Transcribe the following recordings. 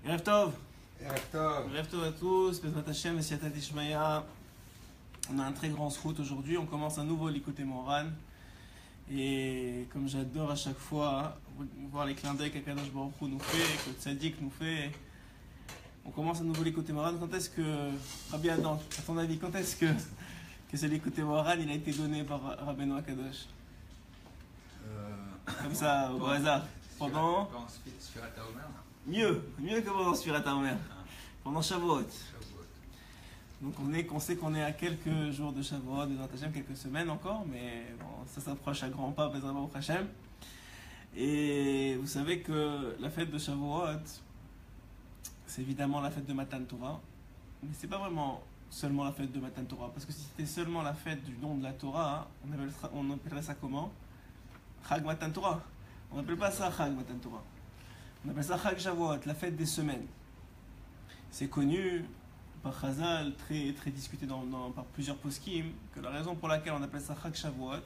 Erev Tov. Erev Tov. Erev Tov à tous. Bezrat Hashem et Siatat Ishmaya. On a un très grand srout aujourd'hui. On commence un nouveau Likutei Moharan. Et comme j'adore à chaque fois voir les clins d'œil qu'Akadosh Baruch Hu nous fait, que le Tzadik nous fait, on commence un nouveau Likutei Moharan. Quand est-ce que, Rabbi Adam, à ton avis, quand est-ce que ce Likutei Moharan il a été donné par Rabbeinu Akadosh? Comme ça, au hasard. Pendant mieux que pendant Sfirat HaOmer. Pendant Shavuot. Donc on sait qu'on est à quelques jours de Shavuot, de Hashem, quelques semaines encore, mais bon, ça s'approche à grands pas, Bezrat Hashem. Et vous savez que la fête de Shavuot, c'est évidemment la fête de Matan Torah, mais c'est pas vraiment seulement la fête de Matan Torah, parce que si c'était seulement la fête du don de la Torah, on appellerait ça comment? Chag Matan Torah. On n'appelle pas ça Chag Matan Torah. On appelle ça Chag Shavuot, la fête des semaines. C'est connu par Chazal, très discuté par plusieurs poskim, que la raison pour laquelle on appelle ça Chag Shavuot,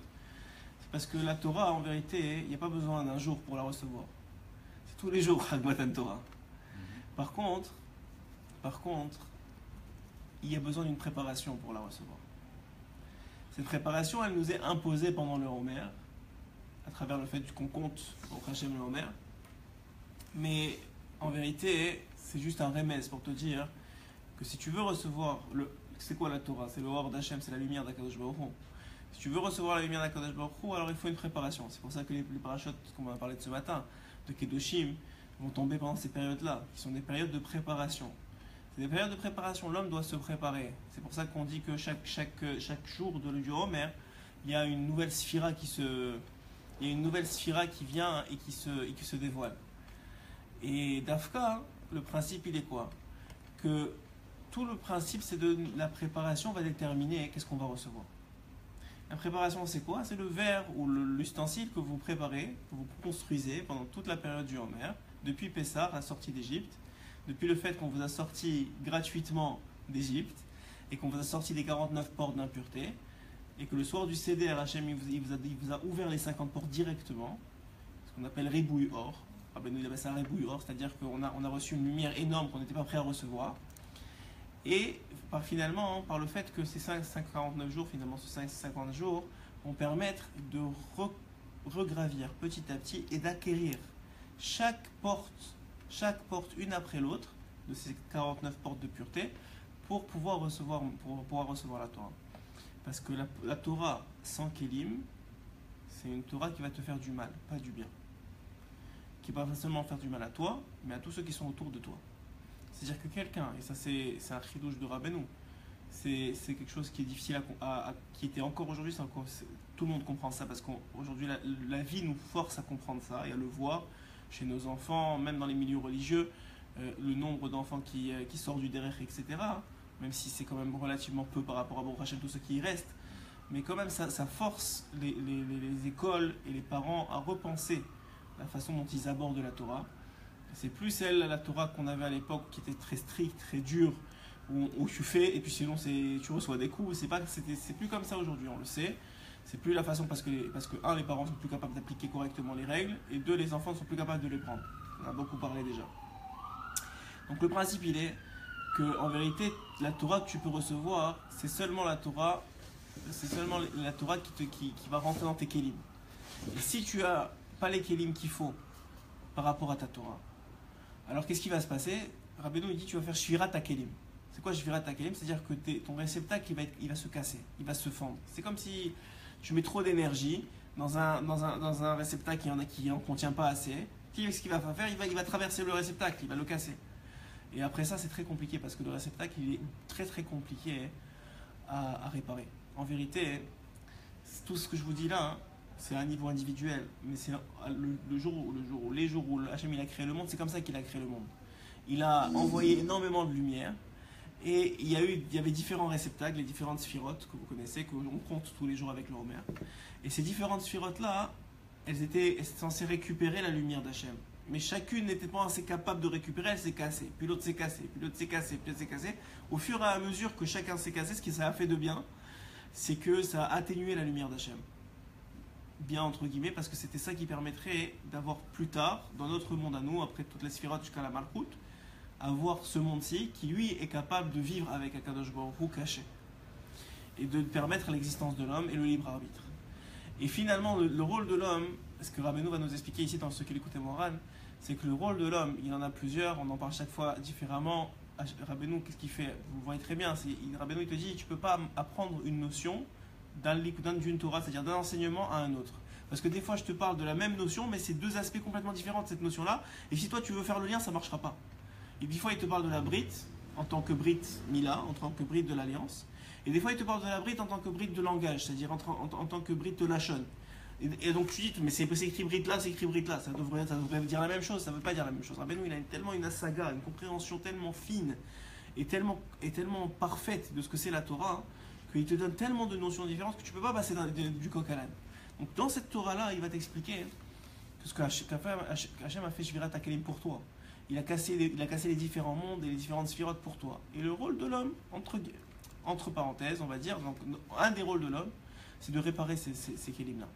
c'est parce que la Torah, en vérité, il n'y a pas besoin d'un jour pour la recevoir. C'est tous les jours Chag Matan Torah. Par contre, il y a besoin d'une préparation pour la recevoir. Cette préparation, elle nous est imposée pendant le Homer, à travers le fait qu'on compte au Hachem le Homer. Mais en vérité, c'est juste un remède pour te dire que si tu veux recevoir c'est quoi la Torah? C'est le Or d'Hachem, c'est la lumière d'Akadosh Baruch Hu. Si tu veux recevoir la lumière d'Akadosh Baruch Hu, alors il faut une préparation. C'est pour ça que les parachutes qu'on va parler de ce matin, de Kedoshim, vont tomber pendant ces périodes-là, qui sont des périodes de préparation. C'est des périodes de préparation, l'homme doit se préparer. C'est pour ça qu'on dit que chaque jour du Homer, il y a une nouvelle sphira qui vient et qui se dévoile. Et d'Afka, le principe il est quoi? Que tout le principe c'est de la préparation va déterminer qu'est-ce qu'on va recevoir. La préparation c'est quoi? C'est le verre ou l'ustensile que vous préparez, que vous construisez pendant toute la période du Homer, depuis Pessah, la sortie d'Égypte, depuis le fait qu'on vous a sorti gratuitement d'Égypte et qu'on vous a sorti des 49 portes d'impureté, et que le soir du Seder, Hachem il vous a ouvert les 50 portes directement, ce qu'on appelle Ribouille Or. Rabbeinu il appelle ça Ribouille Or, c'est-à-dire qu'on a reçu une lumière énorme qu'on n'était pas prêt à recevoir. Et finalement, par le fait que ces 49 jours, finalement ce 50 jours, vont permettre de regravir petit à petit et d'acquérir chaque porte une après l'autre de ces 49 portes de pureté pour pouvoir recevoir la Torah. Parce que la Torah sans Kélim, c'est une Torah qui va te faire du mal, pas du bien. Qui va pas seulement faire du mal à toi, mais à tous ceux qui sont autour de toi. C'est-à-dire que quelqu'un, et ça c'est un chidouche de Rabbeinu, c'est quelque chose qui est difficile qui était encore aujourd'hui, tout le monde comprend ça, parce qu'aujourd'hui la vie nous force à comprendre ça et à le voir chez nos enfants, même dans les milieux religieux, le nombre d'enfants qui sortent du derech, etc., même si c'est quand même relativement peu par rapport à Baruch Hashem, tout ce qui y reste, mais quand même ça force les écoles et les parents à repenser la façon dont ils abordent la Torah. C'est plus la Torah qu'on avait à l'époque qui était très stricte, très dure, où tu fais et puis sinon tu reçois des coups. C'est plus comme ça aujourd'hui, on le sait. C'est plus la façon parce que les parents sont plus capables d'appliquer correctement les règles, et deux, les enfants ne sont plus capables de les prendre. On a beaucoup parlé déjà. Donc le principe il est que en vérité la Torah que tu peux recevoir, c'est seulement la Torah qui va rentrer dans tes kélim. Et si tu as pas les kélim qu'il faut par rapport à ta Torah, alors qu'est-ce qui va se passer? Rabbeinu il dit tu vas faire shvirat hakelim. C'est quoi shvirat hakelim? C'est-à-dire que ton réceptacle il va se casser, il va se fendre. C'est comme si tu mets trop d'énergie dans un réceptacle qui en contient pas assez. Qu'est-ce qu'il va faire? Il va traverser le réceptacle, il va le casser. Et après ça c'est très compliqué parce que le réceptacle il est très compliqué à réparer. En vérité, tout ce que je vous dis là, c'est à un niveau individuel, mais c'est les jours où Hachem il a créé le monde, c'est comme ça qu'il a créé le monde. Il a envoyé énormément de lumière, et il y avait différents réceptacles, les différentes sphirotes que vous connaissez, que l'on compte tous les jours avec le Homer. Et ces différentes sphirotes là, elles étaient censées récupérer la lumière d'Hachem. Mais chacune n'était pas assez capable de récupérer, elle s'est cassée, puis l'autre s'est cassée, puis l'autre s'est cassée, puis l'autre s'est cassée. Au fur et à mesure que chacun s'est cassé, ce qui ça a fait de bien, c'est que ça a atténué la lumière d'Hachem. bien entre guillemets, parce que c'était ça qui permettrait d'avoir plus tard, dans notre monde à nous, après toute la sphirote jusqu'à la Malchut, avoir ce monde-ci qui lui est capable de vivre avec Akadosh Baruch Hu caché et de permettre l'existence de l'homme et le libre arbitre. Et finalement, le rôle de l'homme, ce que Rabbeinu va nous expliquer ici dans ce qu'il écoutait Moran, c'est que le rôle de l'homme, il en a plusieurs, on en parle chaque fois différemment. Rabbeinu, qu'est-ce qu'il fait? Vous voyez très bien, Rabbeinu il te dit, tu ne peux pas apprendre une notion d'une Torah, c'est-à-dire d'un enseignement à un autre. Parce que des fois, je te parle de la même notion, mais c'est deux aspects complètement différents de cette notion-là. Et si toi, tu veux faire le lien, ça ne marchera pas. Et des fois, il te parle de la Brit en tant que Brit Mila, en tant que Brit de l'Alliance. Et des fois, il te parle de la Brit en tant que Brit de langage, c'est-à-dire en tant que Brit de Lachon. Et donc, tu dis, mais c'est écrit Brit là, c'est écrit Brit là. Ça devrait dire la même chose, ça ne veut pas dire la même chose. Rabbeinu, il a tellement une asaga, une compréhension tellement fine et tellement parfaite de ce que c'est la Torah, qu'il te donne tellement de notions différentes que tu ne peux pas passer du coq à l'âne. Donc, dans cette Torah-là, il va t'expliquer que ce qu'Hachem a fait Shvirat HaKelim pour toi. Il a cassé les différents mondes et les différentes sphirotes pour toi. Et le rôle de l'homme, entre parenthèses, on va dire, donc, un des rôles de l'homme, c'est de réparer ces kélim-là.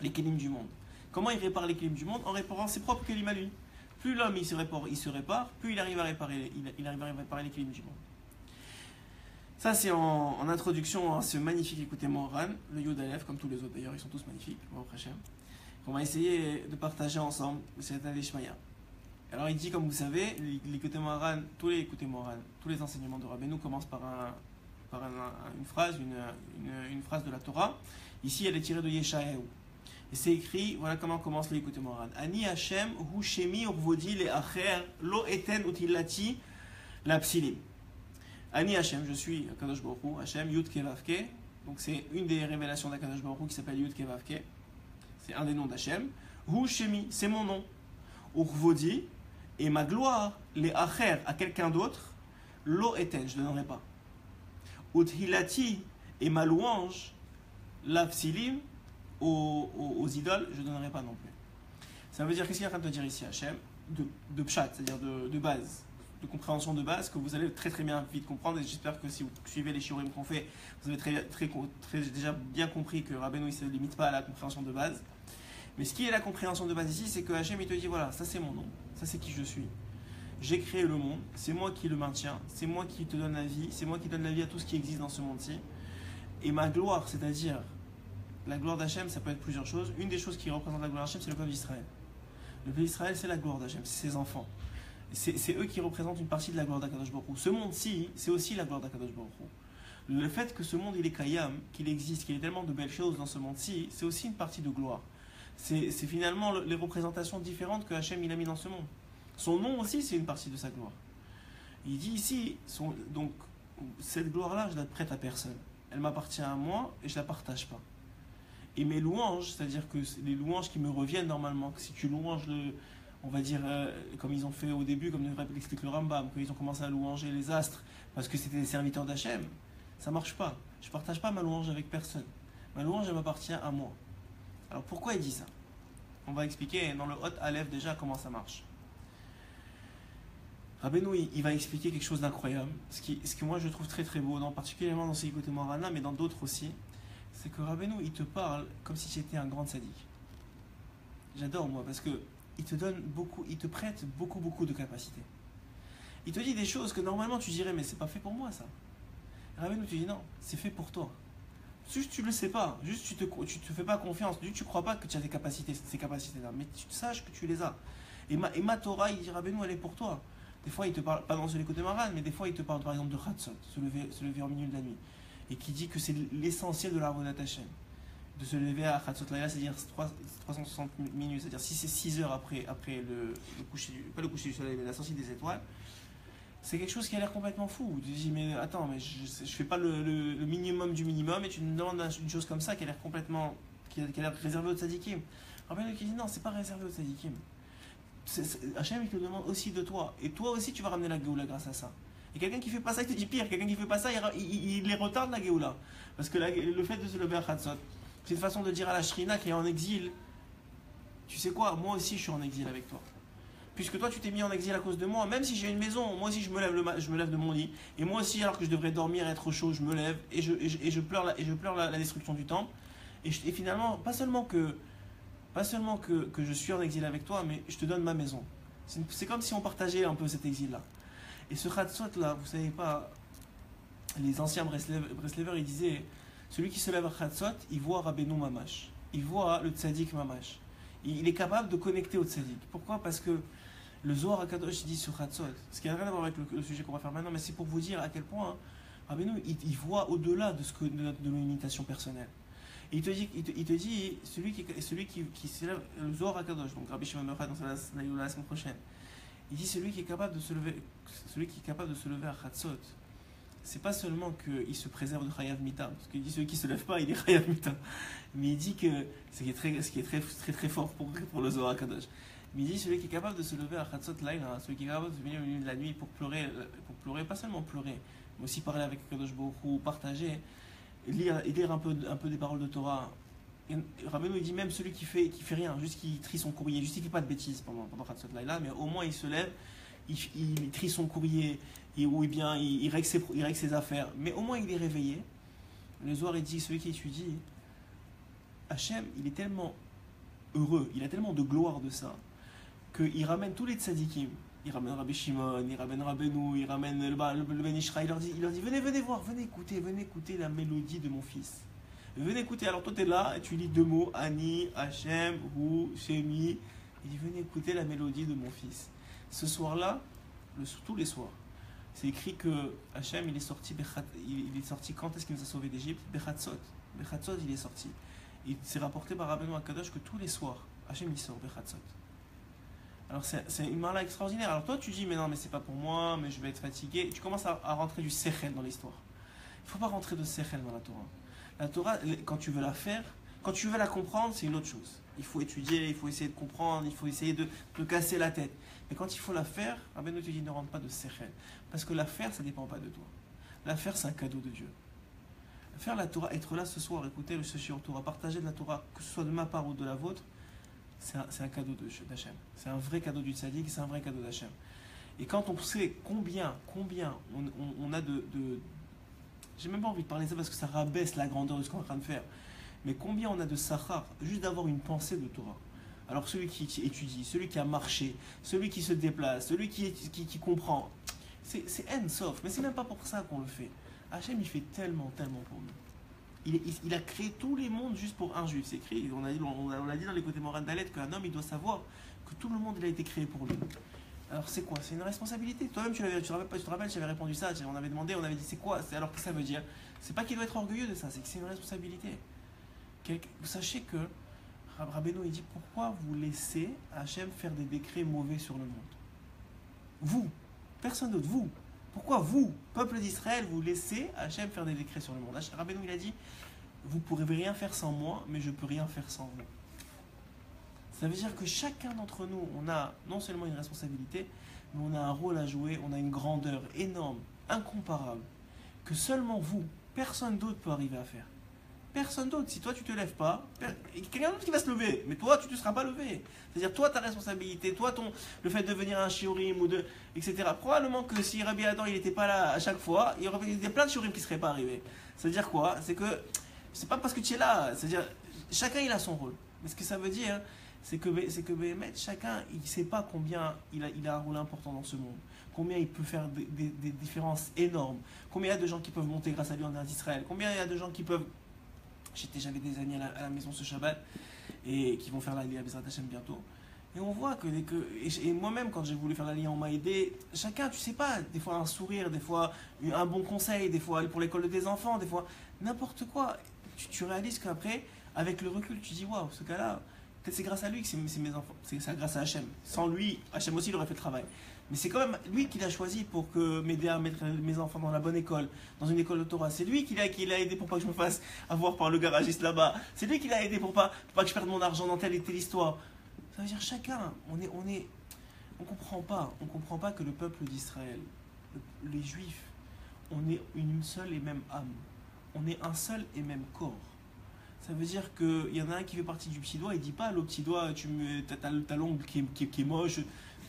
Les kélim du monde. Comment il répare les kélim du monde? En réparant ses propres kélim à lui. Plus l'homme il se répare, plus il arrive à réparer les kélim du monde. Ça c'est en introduction à ce magnifique écoutez Moran, le Yud Aleph, comme tous les autres d'ailleurs, ils sont tous magnifiques, on va essayer de partager ensemble cette année Shmaya. Alors il dit, comme vous savez, tous les enseignements de Rabbeinu commencent par une phrase de la Torah. Ici elle est tirée de Yeshayahu. Et c'est écrit, voilà comment commence l'écoute Moran. Ani Hashem hu shemi urvodi le acher lo eten utilati la psilim. Ani Hashem, je suis Akadosh Baruch Hu, Hashem Yud Kevavke. Donc c'est une des révélations d'Akadosh Baruch Hu qui s'appelle Yud Kevavke. C'est un des noms d'Hashem. Hu shemi, c'est mon nom. Urvodi, et ma gloire, les acher à quelqu'un d'autre, lo eten, je ne donnerai pas. Uthilati, et ma louange, la psilim, aux idoles, je ne donnerai pas non plus. Ça veut dire, qu'est-ce qu'il est en train de te dire ici, Hachem? De pshat, c'est-à-dire de base, de compréhension de base, que vous allez très très bien vite comprendre, et j'espère que si vous suivez les shiurim qu'on fait, vous avez déjà bien compris que Rabbeinu ne se limite pas à la compréhension de base. Mais ce qui est la compréhension de base ici, c'est que Hachem il te dit, voilà, ça c'est mon nom, ça c'est qui je suis. J'ai créé le monde, c'est moi qui le maintiens, c'est moi qui te donne la vie, c'est moi qui donne la vie à tout ce qui existe dans ce monde-ci. Et ma gloire, c'est-à-dire la gloire d'Hachem, ça peut être plusieurs choses. Une des choses qui représente la gloire d'Hachem, c'est le peuple d'Israël. Le peuple d'Israël, c'est la gloire d'Hachem, c'est ses enfants. C'est eux qui représentent une partie de la gloire d'Akadosh Baruch Hu. Ce monde-ci, c'est aussi la gloire d'Akadosh Baruch Hu. Le fait que ce monde, il est kayam, qu'il existe, qu'il y ait tellement de belles choses dans ce monde-ci, c'est aussi une partie de gloire. C'est finalement les représentations différentes que Hachem il a mis dans ce monde. Son nom aussi, c'est une partie de sa gloire. Il dit ici, donc, cette gloire-là, je la prête à personne. Elle m'appartient à moi et je ne la partage pas. Et mes louanges, c'est-à-dire que les louanges qui me reviennent normalement, que si tu louanges on va dire, comme ils ont fait au début, comme l'explique le Rambam, quand ils ont commencé à louanger les astres, parce que c'était des serviteurs d'Hachem, ça ne marche pas. Je ne partage pas ma louange avec personne. Ma louange, elle m'appartient à moi. Alors pourquoi il dit ça? On va expliquer dans le Hot Aleph déjà comment ça marche. Rabbeinu, il va expliquer quelque chose d'incroyable. Ce que moi je trouve très très beau, particulièrement dans ces Yikotei Moharan, mais dans d'autres aussi, c'est que Rabbeinu, il te parle comme si tu étais un grand sadique. J'adore moi, parce que il te donne beaucoup, il te prête beaucoup de capacités. Il te dit des choses que normalement tu dirais, mais c'est pas fait pour moi ça. Rabbeinu te dit non, c'est fait pour toi. Juste tu le sais pas, juste tu te fais pas confiance, juste tu crois pas que tu as ces capacités-là, mais tu saches que tu les as. Et ma Torah, il dit Rabbeinu, elle est pour toi. Des fois, il te parle, pas dans ce Yikotei Moharan, mais des fois, il te parle par exemple de Chatzot, se lever en milieu de la nuit, et qui dit que c'est l'essentiel de l'Avodat Hashem. De se lever à Chatzot Laïla, c'est-à-dire 360 minutes, c'est-à-dire si c'est 6 heures après le coucher pas le coucher du soleil, mais la sortie des étoiles, c'est quelque chose qui a l'air complètement fou. Tu te dis, mais attends, mais je fais pas le minimum du minimum, et tu me demandes une chose comme ça qui a l'air complètement, qui a l'air réservée aux tzadikim. Rabbeinu qui dit non, c'est pas réservé aux tzadikim. Hachem il te demande aussi de toi, et toi aussi tu vas ramener la Géoula grâce à ça. Et quelqu'un qui fait pas ça, il te dit pire, quelqu'un qui fait pas ça, il les retarde la Géoula. Parce que le fait de se lever à Chatzot, c'est une façon de dire à la Shrina qui est en exil, tu sais quoi, moi aussi je suis en exil avec toi. Puisque toi tu t'es mis en exil à cause de moi, même si j'ai une maison, moi aussi je me lève de mon lit, et moi aussi alors que je devrais dormir et être au chaud, je me lève et je pleure la destruction du temple. Et finalement, pas seulement que je suis en exil avec toi, mais je te donne ma maison. C'est comme si on partageait un peu cet exil-là. Et ce Chatzot là, vous savez pas, les anciens Breslevers, ils disaient, celui qui se lève à Chatzot, il voit Rabbeinu Mamash. Il voit le Tzadik Mamash. Il est capable de connecter au Tzadik. Pourquoi? Parce que le Zohar HaKadosh dit sur Chatzot, ce qui n'a rien à voir avec le sujet qu'on va faire maintenant, mais c'est pour vous dire à quel point hein, Rabbeinu, il voit au-delà de l'imitation personnelle. Et il te dit celui qui s'élève, le Zohar HaKadosh, donc Rabbi Shimon Yochai dans la semaine prochaine, il dit celui qui est capable de se lever à Chatzot, c'est pas seulement qu'il se préserve de Chayav Mita, parce qu'il dit celui qui se lève pas, il est Chayav Mita, mais il dit que ce qui est très fort pour le Zohar HaKadosh. Mais il dit celui qui est capable de se lever à Chatzot Laïla, celui qui est capable de venir la nuit pour pleurer, pas seulement pleurer, mais aussi parler avec Kadosh Baruch Hu, partager, lire un peu des paroles de Torah. Rabbeinu il dit même celui qui fait rien, juste qui trie son courrier, juste qui ne fait pas de bêtises pendant Chatzot Laïla, mais au moins il se lève, il trie son courrier, il règle ses affaires, mais au moins il est réveillé. Le Zohar il dit celui qui étudie, Hachem il est tellement heureux, il a tellement de gloire de ça, qu'il ramène tous les tzadikim. Il ramène Rabbi Shimon, il ramène Rabbeinu, il ramène le Ben Ishra, il leur dit venez voir, venez écouter la mélodie de mon fils. Venez écouter, alors toi tu es là, et tu lis deux mots, Ani, Hachem, Hu, Shemi. Il dit venez écouter la mélodie de mon fils. Ce soir-là, tous les soirs, c'est écrit que Hachem il est sorti quand est-ce qu'il nous a sauvés d'Égypte? Bechatzot, il est sorti. Et c'est rapporté par Rabbeinu HaKadosh que tous les soirs, Hachem il sort Bechatzot. Alors c'est une marla extraordinaire. Alors toi tu dis mais non mais c'est pas pour moi, mais je vais être fatigué. Tu commences à rentrer du sechel dans l'histoire. Il ne faut pas rentrer de sechel dans la Torah. La Torah, quand tu veux la faire, quand tu veux la comprendre, c'est une autre chose. Il faut étudier, il faut essayer de comprendre, il faut essayer de te casser la tête. Mais quand il faut la faire, Rabbeinu te dit ne rentre pas de sechel. Parce que la faire, ça ne dépend pas de toi. La faire, c'est un cadeau de Dieu. Faire la Torah, être là ce soir, écouter le Shiur Torah, partager de la Torah, que ce soit de ma part ou de la vôtre, c'est un cadeau d'Hachem. C'est un vrai cadeau du tzaddik, c'est un vrai cadeau d'Hachem. Et quand on sait combien on a de... J'ai même pas envie de parler de ça parce que ça rabaisse la grandeur de ce qu'on est en train de faire. Mais combien on a de sachar, juste d'avoir une pensée de Torah. Alors celui qui étudie, celui qui a marché, celui qui se déplace, celui qui comprend, c'est end-sof. Mais c'est même pas pour ça qu'on le fait. Hachem, il fait tellement pour nous. Il a créé tous les mondes juste pour un juif. C'est écrit, on a dit dans les côtés morales d'Alet qu'un homme il doit savoir que tout le monde il a été créé pour lui. Alors c'est quoi? C'est une responsabilité. Toi-même tu te rappelles, j'avais répondu ça, on avait demandé, on avait dit c'est quoi? Alors que ça veut dire? C'est pas qu'il doit être orgueilleux de ça, c'est que c'est une responsabilité. Sachez que Rabbeinu il dit pourquoi vous laissez Hachem faire des décrets mauvais sur le monde? Vous, personne d'autre, vous. Pourquoi vous, peuple d'Israël, vous laissez Hachem faire des décrets sur le monde? Rabbeinu il a dit, vous ne pourrez rien faire sans moi, mais je ne peux rien faire sans vous. Ça veut dire que chacun d'entre nous, on a non seulement une responsabilité, mais on a un rôle à jouer, on a une grandeur énorme, incomparable, que seulement vous, personne d'autre peut arriver à faire. Personne d'autre. Si toi tu te lèves pas, quelqu'un d'autre qui va se lever, mais toi tu ne te seras pas levé. C'est-à-dire toi ta responsabilité, toi le fait de venir à un shiurim etc. Probablement que si Rabbi Adam il n'était pas là à chaque fois, il y aurait plein de shiurim qui ne seraient pas arrivés. C'est-à-dire quoi? C'est que c'est pas parce que tu es là. C'est-à-dire chacun il a son rôle. Mais ce que ça veut dire, c'est que chacun il ne sait pas combien il a un rôle important dans ce monde. Combien il peut faire des différences énormes. Combien il y a de gens qui peuvent monter grâce à lui en Israël. Combien il y a de gens qui peuvent... J'avais des amis à la maison ce Shabbat et qui vont faire la Liya Bezrat Hashem bientôt. Et on voit et moi-même, quand j'ai voulu faire la Liya, on m'a aidé. Chacun, tu sais pas, des fois un sourire, des fois un bon conseil, des fois pour l'école de tes enfants, des fois n'importe quoi. Tu réalises qu'après, avec le recul, tu dis waouh, ce gars-là, peut-être c'est grâce à lui que c'est mes enfants. C'est grâce à Hashem. Sans lui, Hashem aussi il aurait fait le travail. Mais c'est quand même lui qui l'a choisi pour m'aider à mettre mes enfants dans la bonne école, dans une école de Torah. C'est lui qui l'a aidé pour pas que je me fasse avoir par le garagiste là-bas. C'est lui qui l'a aidé pour pas que je perde mon argent dans telle et telle histoire. Ça veut dire chacun, on comprend pas que le peuple d'Israël, les Juifs, on est une seule et même âme. On est un seul et même corps. Ça veut dire qu'il y en a un qui fait partie du petit doigt, il dit pas le petit doigt, t'as l'ongle qui est moche.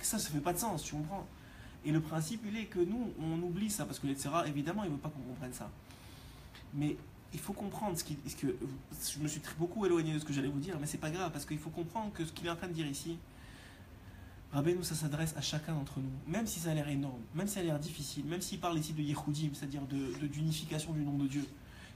Ça fait pas de sens, tu comprends? Et le principe, il est que nous, on oublie ça, parce que l'Etzera, évidemment, il veut pas qu'on comprenne ça. Mais il faut comprendre ce que je me suis beaucoup éloigné de ce que j'allais vous dire, mais c'est pas grave, parce qu'il faut comprendre que ce qu'il est en train de dire ici, Rabbeinu, ça s'adresse à chacun d'entre nous, même si ça a l'air énorme, même si ça a l'air difficile, même s'il parle ici de Yehudim, c'est-à-dire d'unification du nom de Dieu,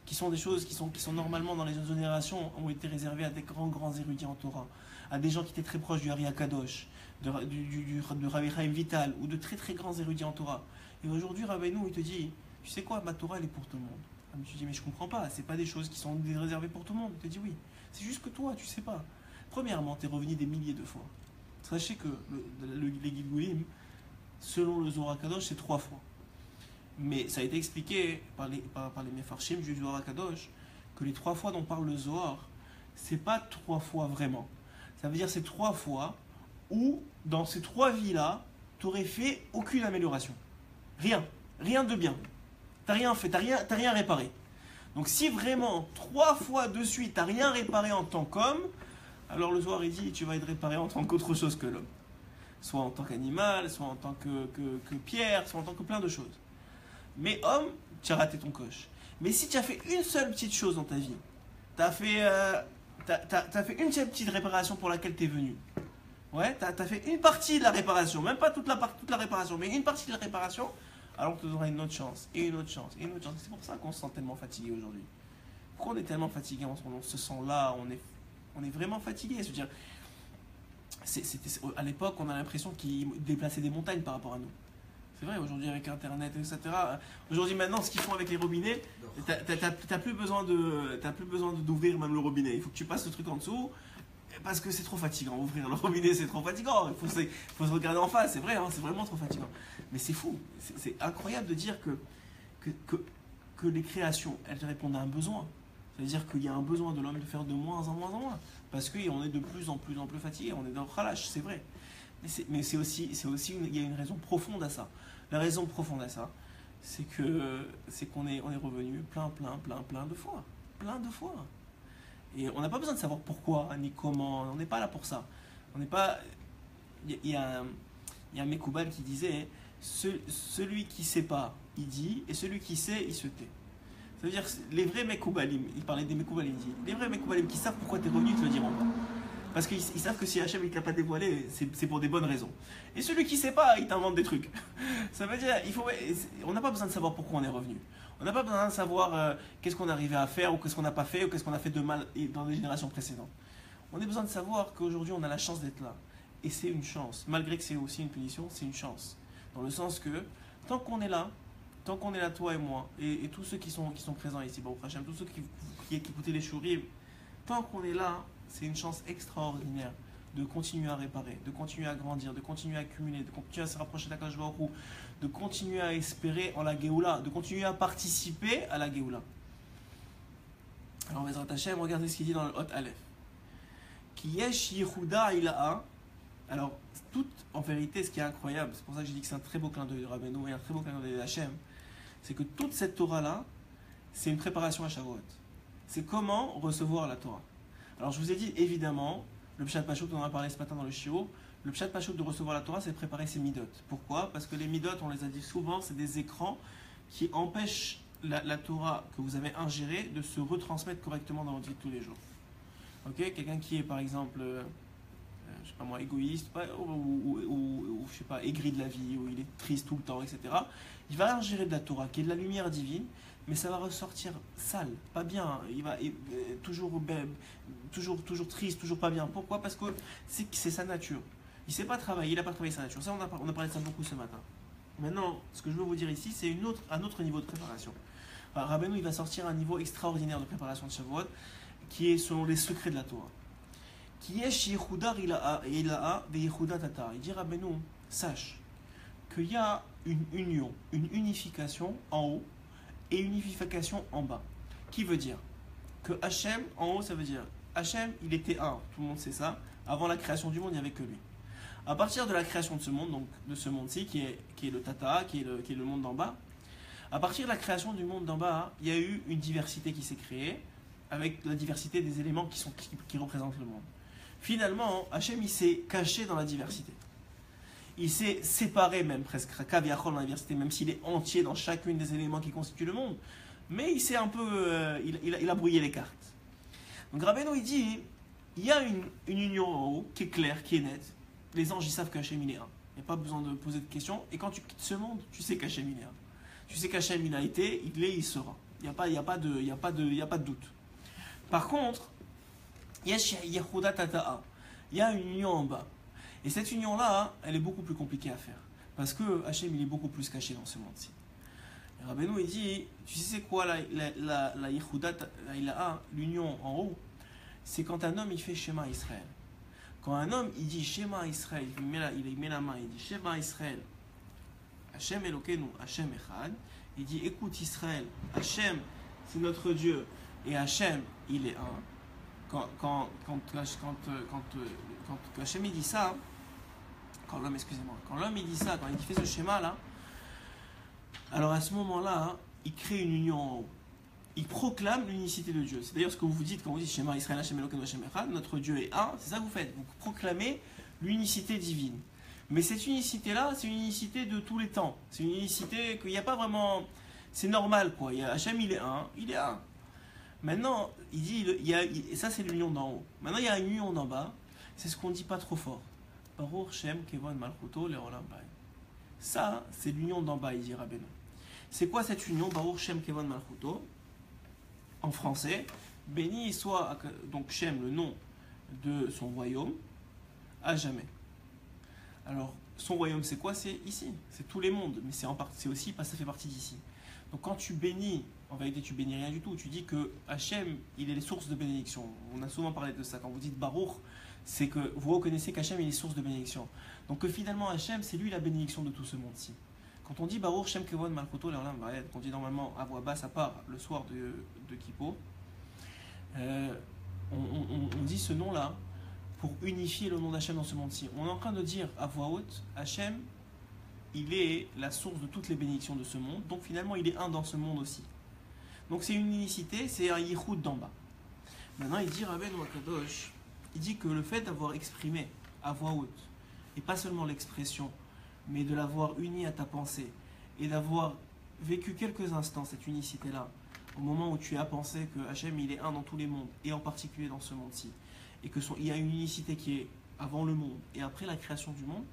qui sont des choses qui sont normalement dans les autres générations ont été réservées à des grands érudits en Torah, à des gens qui étaient très proches du Hari Akadosh, de Rabbi Chaim Vital, ou de très grands érudits en Torah. Et aujourd'hui, Rabbeinu, il te dit, tu sais quoi, ma Torah, elle est pour tout le monde. Tu dis, mais je comprends pas, c'est pas des choses qui sont réservées pour tout le monde. Il te dit, oui, c'est juste que toi, tu sais pas. Premièrement, tu es revenu des milliers de fois. Sachez que les Gilgulim, selon le Zohar Kadosh, c'est 3 fois. Mais ça a été expliqué par les Mefarshim du Zohar Kadosh que les 3 fois dont parle le Zohar, c'est pas 3 fois vraiment. Ça veut dire c'est 3 fois où, dans ces 3 vies-là, tu n'aurais fait aucune amélioration. Rien de bien. T'as rien fait, t'as rien réparé. Donc si vraiment 3 fois de suite t'as rien réparé en tant qu'homme, alors le Zohar il dit tu vas être réparé en tant qu'autre chose que l'homme. Soit en tant qu'animal, soit en tant que pierre, soit en tant que plein de choses. Mais homme, tu as raté ton coche. Mais si tu as fait une seule petite chose dans ta vie, t'as fait une seule petite réparation pour laquelle tu es venu. Ouais, t'as fait une partie de la réparation, même pas toute la réparation, mais une partie de la réparation, alors tu auras une autre chance, et une autre chance, et une autre chance. C'est pour ça qu'on se sent tellement fatigué aujourd'hui. Pourquoi on est tellement fatigué? On se sent là, on est vraiment fatigué. C'est-à-dire, à l'époque, on a l'impression qu'ils déplaçaient des montagnes par rapport à nous. C'est vrai, aujourd'hui avec Internet, etc. Aujourd'hui, maintenant, ce qu'ils font avec les robinets, t'as plus besoin d'ouvrir même le robinet. Il faut que tu passes le truc en dessous, parce que c'est trop fatigant. Ouvrir le robinet, c'est trop fatigant. Il faut se regarder en face, c'est vrai, hein, c'est vraiment trop fatigant. Mais c'est fou, c'est incroyable de dire que les créations, elles répondent à un besoin. C'est-à-dire qu'il y a un besoin de l'homme de faire de moins en moins. Parce qu'on est de plus en plus fatigué, on est dans le khalash, c'est vrai. Mais c'est aussi il y a une raison profonde à ça. La raison profonde à ça, c'est qu'on est revenu plein de fois. Plein de fois. Et on n'a pas besoin de savoir pourquoi, ni comment, on n'est pas là pour ça. On n'est pas... Il y a un Mekoubal qui disait, celui qui ne sait pas, il dit, et celui qui sait, il se tait. Ça veut dire, les vrais Mekoubalim, il parlait des Mekoubalim, il dit, les vrais Mekoubalim qui savent pourquoi tu es revenu, ils te le diront pas. Parce qu'ils savent que si Hachem ne t'a pas dévoilé, c'est pour des bonnes raisons. Et celui qui ne sait pas, il t'invente des trucs. Ça veut dire, on n'a pas besoin de savoir pourquoi on est revenu. On n'a pas besoin de savoir qu'est-ce qu'on est arrivé à faire, ou qu'est-ce qu'on n'a pas fait, ou qu'est-ce qu'on a fait de mal dans les générations précédentes. On a besoin de savoir qu'aujourd'hui, on a la chance d'être là. Et c'est une chance. Malgré que c'est aussi une punition, c'est une chance. Dans le sens que, tant qu'on est là, toi et moi, et tous ceux qui sont présents ici, Baruch Hashem, tous ceux qui écoutaient les shurim, tant qu'on est là, c'est une chance extraordinaire de continuer à réparer, de continuer à grandir, de continuer à accumuler, de continuer à se rapprocher d'Akadosh Baruch Hu, de continuer à espérer en la Géoula, de continuer à participer à la Géoula. Alors, Bezrat Hashem, regardez ce qu'il dit dans le Hot Aleph. Ki yesh Yehuda ilaha. Alors, en vérité, ce qui est incroyable, c'est pour ça que j'ai dit que c'est un très beau clin d'œil de Rabbeinu et un très beau clin d'œil de Hashem, c'est que toute cette Torah-là, c'est une préparation à Shavuot. C'est comment recevoir la Torah. Alors, je vous ai dit, évidemment, le Pshat Pashut, on en a parlé ce matin dans le Shiur, le Pshat Pashut de recevoir la Torah, c'est préparer ses midot. Pourquoi? Parce que les midot, on les a dit souvent, c'est des écrans qui empêchent la Torah que vous avez ingérée de se retransmettre correctement dans votre vie de tous les jours. Ok? Quelqu'un qui est, par exemple, je sais pas moi, égoïste, ou je sais pas, aigri de la vie, ou il est triste tout le temps, etc. Il va ingérer de la Torah, qui est de la lumière divine, mais ça va ressortir sale, pas bien. Il va toujours triste, toujours pas bien. Pourquoi? Parce que c'est sa nature. Il ne sait pas travailler, il n'a pas travaillé sa nature. Ça, on a parlé de ça beaucoup ce matin. Maintenant, ce que je veux vous dire ici, c'est un autre niveau de préparation. Rabbeinu, il va sortir un niveau extraordinaire de préparation de Shavuot, qui est selon les secrets de la Torah. Qui est chez Yehuda ilaha ve Yehuda tata. Il dit Rabbeinu, sache qu'il y a une union, une unification en haut et une unification en bas. Qui veut dire que Hachem, en haut, ça veut dire Hachem, il était un, tout le monde sait ça. Avant la création du monde, il n'y avait que lui. À partir de la création de ce monde, donc de ce monde-ci, qui est le Tata, qui est le monde d'en bas, à partir de la création du monde d'en bas, il y a eu une diversité qui s'est créée, avec la diversité des éléments qui représentent le monde. Finalement, Hachem, il s'est caché dans la diversité. Il s'est séparé même presque, Kaviachol dans la diversité, même s'il est entier dans chacune des éléments qui constituent le monde. mais il s'est un peu, il a brouillé les cartes. Donc Rabbeinu il dit, il y a une union en haut qui est claire, qui est nette. Les anges ils savent qu'Hachem il est un. Il n'y a pas besoin de poser de questions. Et quand tu quittes ce monde, tu sais qu'Hachem il est un. Tu sais qu'Hachem il a été, il est, il sera. Il n'y a pas de doute. Par contre, il y a une union en bas. Et cette union-là, elle est beaucoup plus compliquée à faire. Parce que Hachem, il est beaucoup plus caché dans ce monde-ci. Et Rabbeinu, il dit, tu sais c'est quoi la Yehudat, l'union en haut? C'est quand un homme, il fait Shema Israël. Quand un homme, il dit Shema Israël, il met la main, il dit Shema Israël, Hachem Elokeinu, Hachem Echad, il dit, écoute Israël, Hachem, c'est notre Dieu, et Hachem, il est un. Quand Hachem il dit ça, quand l'homme il dit ça, quand il fait ce schéma là, alors à ce moment-là, il crée une union en haut. Il proclame l'unicité de Dieu. C'est d'ailleurs ce que vous dites quand vous dites Shema Israël Hachem Elokeinu Hachem Echad, notre Dieu est un, c'est ça que vous faites. Vous proclamez l'unicité divine. Mais cette unicité-là, c'est une unicité de tous les temps. C'est une unicité qu'il n'y a pas vraiment... C'est normal quoi. Hachem il est un, il est un. Maintenant, il dit, et ça c'est l'union d'en haut. Maintenant, il y a une union d'en bas. C'est ce qu'on dit pas trop fort. Baruch Shem Kevon Malchuto Leolam Bay. Ça, c'est l'union d'en bas, il dit Rabbeinu. C'est quoi cette union? Baruch Shem Kevon Malchuto. En français, béni soit donc Shem, le nom de son royaume, à jamais. Alors, son royaume, c'est quoi? C'est ici. C'est tous les mondes, mais c'est aussi, ça fait partie d'ici. Donc quand tu bénis, en vérité tu bénis rien du tout, tu dis que Hachem, il est les sources de bénédiction. On a souvent parlé de ça, quand vous dites Baruch, c'est que vous reconnaissez qu'Hachem est les sources de bénédiction. Donc que finalement Hachem, c'est lui la bénédiction de tout ce monde-ci. Quand on dit Baruch Shem Kevon Malchuto Leolam Vaed, on dit normalement à voix basse, à part le soir de Kippo, on dit ce nom-là pour unifier le nom d'Hachem dans ce monde-ci. On est en train de dire à voix haute, Hachem, il est la source de toutes les bénédictions de ce monde, donc finalement il est un dans ce monde aussi. Donc c'est une unicité, c'est un yichud d'en bas. Maintenant il dit Rabbeinu Akadosh, il dit que le fait d'avoir exprimé à voix haute, et pas seulement l'expression, mais de l'avoir uni à ta pensée, et d'avoir vécu quelques instants cette unicité-là, au moment où tu as pensé que Hachem il est un dans tous les mondes, et en particulier dans ce monde-ci, et qu'il y a une unicité qui est avant le monde et après la création du monde,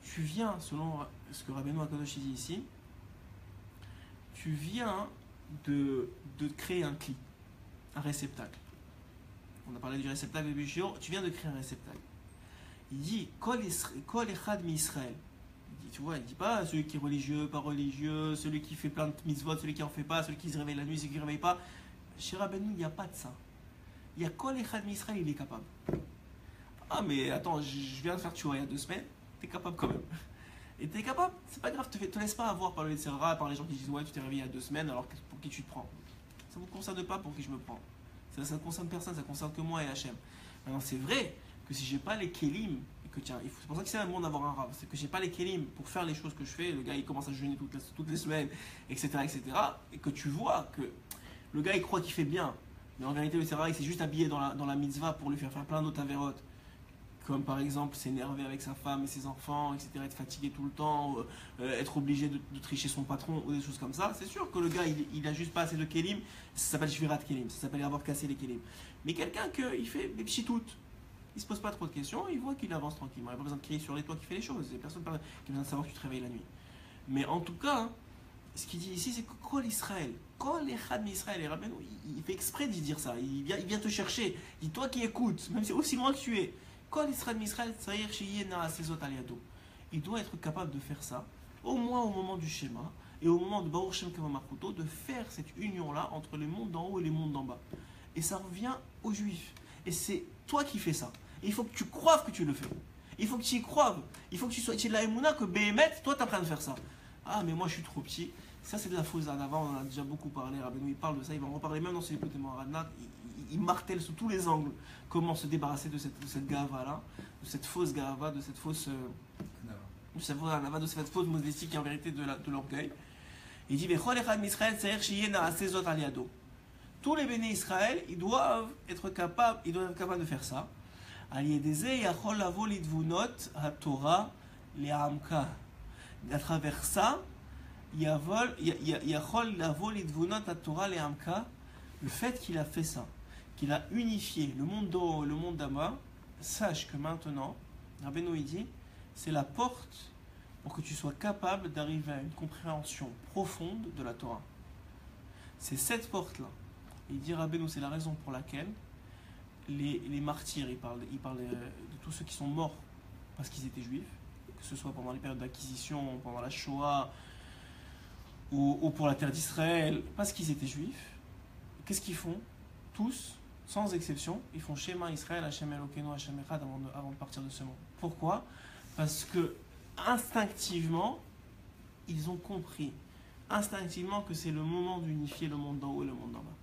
tu viens, selon ce que Rabbeinu Akadosh dit ici, tu viens de créer un cli, un réceptacle. On a parlé du réceptacle de Béchir, tu viens de créer un réceptacle. Il dit Kol Echad mi Israël. Tu vois, il ne dit pas celui qui est religieux, pas religieux, celui qui fait plein de mitzvot, celui qui n'en fait pas, celui qui se réveille la nuit, celui qui ne se réveille pas. Chez Rabbeinu, il n'y a pas de ça. Il y a Kol Echad mi Israël, il est capable. Ah, mais attends, je viens de faire tuer il y a 2 semaines. T'es capable quand même. Et t'es capable, c'est pas grave, te laisse pas avoir par le Yetzirah, par les gens qui disent ouais tu t'es réveillé il y a 2 semaines alors pour qui tu te prends. Ça ne vous concerne pas pour qui je me prends. Ça ne concerne personne, ça concerne que moi et Hachem. Maintenant c'est vrai que si j'ai pas les kelim, et que tiens, c'est pour ça que c'est bon d'avoir un rave, c'est que j'ai pas les kelim pour faire les choses que je fais, le gars il commence à jeûner toutes les semaines, etc., et que tu vois que le gars il croit qu'il fait bien, mais en vérité le Yetzirah il s'est juste habillé dans la mitzvah pour lui faire plein d'autres avérotes. Comme par exemple s'énerver avec sa femme et ses enfants, etc., être fatigué tout le temps, être obligé de tricher son patron ou des choses comme ça, c'est sûr que le gars il a juste pas assez de kelim, ça s'appelle shvirat kelim, ça s'appelle avoir cassé les kelim. Mais quelqu'un qui fait des pchitoutes, il se pose pas trop de questions, il voit qu'il avance tranquillement, il n'a pas besoin de crier sur les toits qui fait les choses, il n'y a personne qui a besoin de savoir que tu te réveilles la nuit. Mais en tout cas, ce qu'il dit ici c'est que Kol Israël, Kol Echad mi Israël, et Rabbeinu il fait exprès d'y dire ça, il vient te chercher, il dit toi qui écoutes, même si aussi loin que tu es, il doit être capable de faire ça, au moins au moment du schéma, et au moment de Baruch Shem Kevon Malchuto, de faire cette union-là entre les mondes d'en haut et les mondes d'en bas. Et ça revient aux Juifs. Et c'est toi qui fais ça. Et il faut que tu croives que tu le fais. Il faut que tu y croives. Il faut que tu sois de la Emouna, que Béhémet, toi tu es en train de faire ça. Ah, mais moi je suis trop petit. Ça c'est de la fausse Avant, on en a déjà beaucoup parlé. Rabbeinu il parle de ça, il va en reparler même dans ses écoutes de Moharadna. Il martèle sous tous les angles comment se débarrasser de cette gava-là, de cette fausse gava, de cette fausse modestie qui est en vérité de l'orgueil. Il dit tous les bénis Israël, ils doivent être capables de faire ça. À travers ça, le fait qu'il a fait ça, qu'il a unifié le monde d'en haut et le monde d'en bas, sache que maintenant, Rabbeinu il dit, c'est la porte pour que tu sois capable d'arriver à une compréhension profonde de la Torah. C'est cette porte-là. Il dit Rabbeinu, c'est la raison pour laquelle les martyrs, il parle de tous ceux qui sont morts parce qu'ils étaient juifs, que ce soit pendant les périodes d'acquisition, pendant la Shoah, ou pour la terre d'Israël, parce qu'ils étaient juifs. Qu'est-ce qu'ils font? Tous, sans exception, ils font Shema Israël, Hashem Elokeinu, Hashem Echad avant de partir de ce monde. Pourquoi? Parce que instinctivement, ils ont compris instinctivement que c'est le moment d'unifier le monde d'en haut et le monde d'en bas.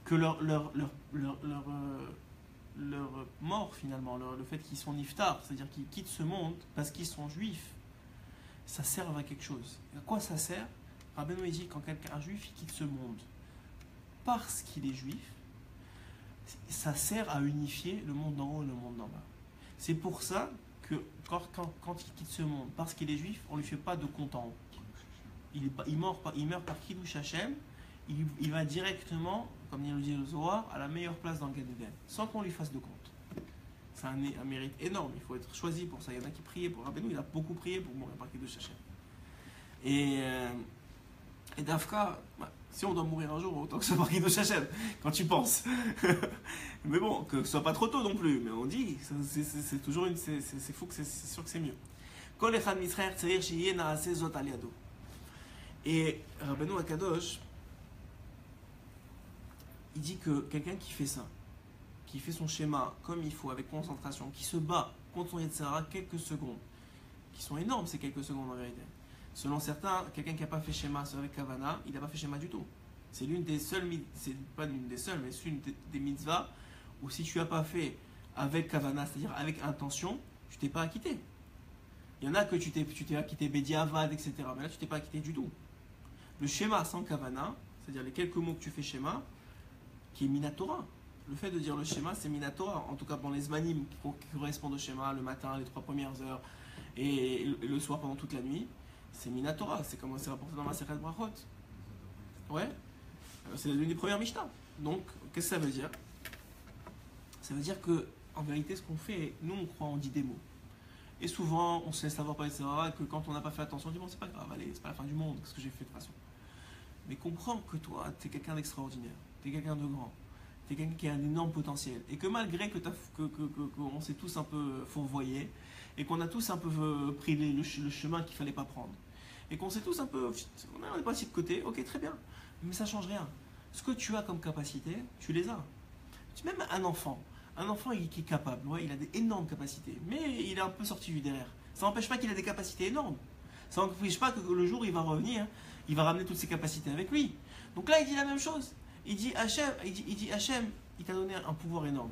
Que leur mort finalement, le fait qu'ils sont niftar, c'est-à-dire qu'ils quittent ce monde parce qu'ils sont juifs, ça sert à quelque chose. Et à quoi ça sert? Rabbeinu dit quand un juif il quitte ce monde parce qu'il est juif, ça sert à unifier le monde d'en haut et le monde d'en bas. C'est pour ça que quand il quitte ce monde parce qu'il est juif, on ne lui fait pas de compte en haut. Il meurt par Kiddush Hashem, il va directement, comme il le dit le Zohar, à la meilleure place dans le Gan Eden, sans qu'on lui fasse de compte. C'est un mérite énorme, il faut être choisi pour ça. Il y en a qui priaient pour Rabbeinu, il a beaucoup prié pour mourir par Kiddush Hashem. Et Dafka, si on doit mourir un jour, autant que ce soit par Kiddush Hashem, quand tu penses. Mais bon, que ce soit pas trop tôt non plus, mais on dit, c'est toujours c'est fou, c'est sûr que c'est mieux. Kol echad mitzrayer tzair sheyeh naaseh zot al yado. Et Rabbeinu Akadosh, il dit que quelqu'un qui fait ça, qui fait son schéma comme il faut, avec concentration, qui se bat contre son Yetzirah quelques secondes, qui sont énormes ces quelques secondes en vérité. Selon certains, quelqu'un qui n'a pas fait schéma avec Kavana, il n'a pas fait schéma du tout. C'est l'une des seules, c'est pas l'une des seules, mais c'est une des mitzvahs où si tu n'as pas fait avec Kavana, c'est-à-dire avec intention, tu t'es pas acquitté. Il y en a que tu t'es acquitté Bediavad, etc. Mais là, tu t'es pas acquitté du tout. Le schéma sans Kavana, c'est-à-dire les quelques mots que tu fais schéma, qui est Minatora. Le fait de dire le schéma, c'est Minatora. En tout cas, pour les Zmanim qui correspondent au schéma, le matin, les 3 premières heures, et le soir pendant toute la nuit, c'est Minatora. C'est comme c'est rapporté dans Masechet Brachot. Ouais. C'est l'une des premières Mishnah. Donc, qu'est-ce que ça veut dire? Ça veut dire que, en vérité, ce qu'on fait, nous, on croit, on dit des mots. Et souvent, on se laisse savoir par etc. que quand on n'a pas fait attention, on dit bon, c'est pas grave, allez, c'est pas la fin du monde, qu'est-ce que j'ai fait de toute façon. Mais comprends que toi, tu es quelqu'un d'extraordinaire, tu es quelqu'un de grand, tu es quelqu'un qui a un énorme potentiel. Et que malgré qu'on s'est tous un peu fourvoyés, et qu'on a tous un peu pris le chemin qu'il ne fallait pas prendre, et qu'on s'est tous un peu. On est passé de côté, ok, très bien, mais ça ne change rien. Ce que tu as comme capacité, tu les as. Même un enfant qui est capable, ouais, il a des énormes capacités, mais il est un peu sorti du derrière. Ça n'empêche pas qu'il a des capacités énormes. Ça n'empêche pas que le jour où il va revenir, il va ramener toutes ses capacités avec lui. Donc là, il dit la même chose. Il dit Hachem, il t'a donné un pouvoir énorme.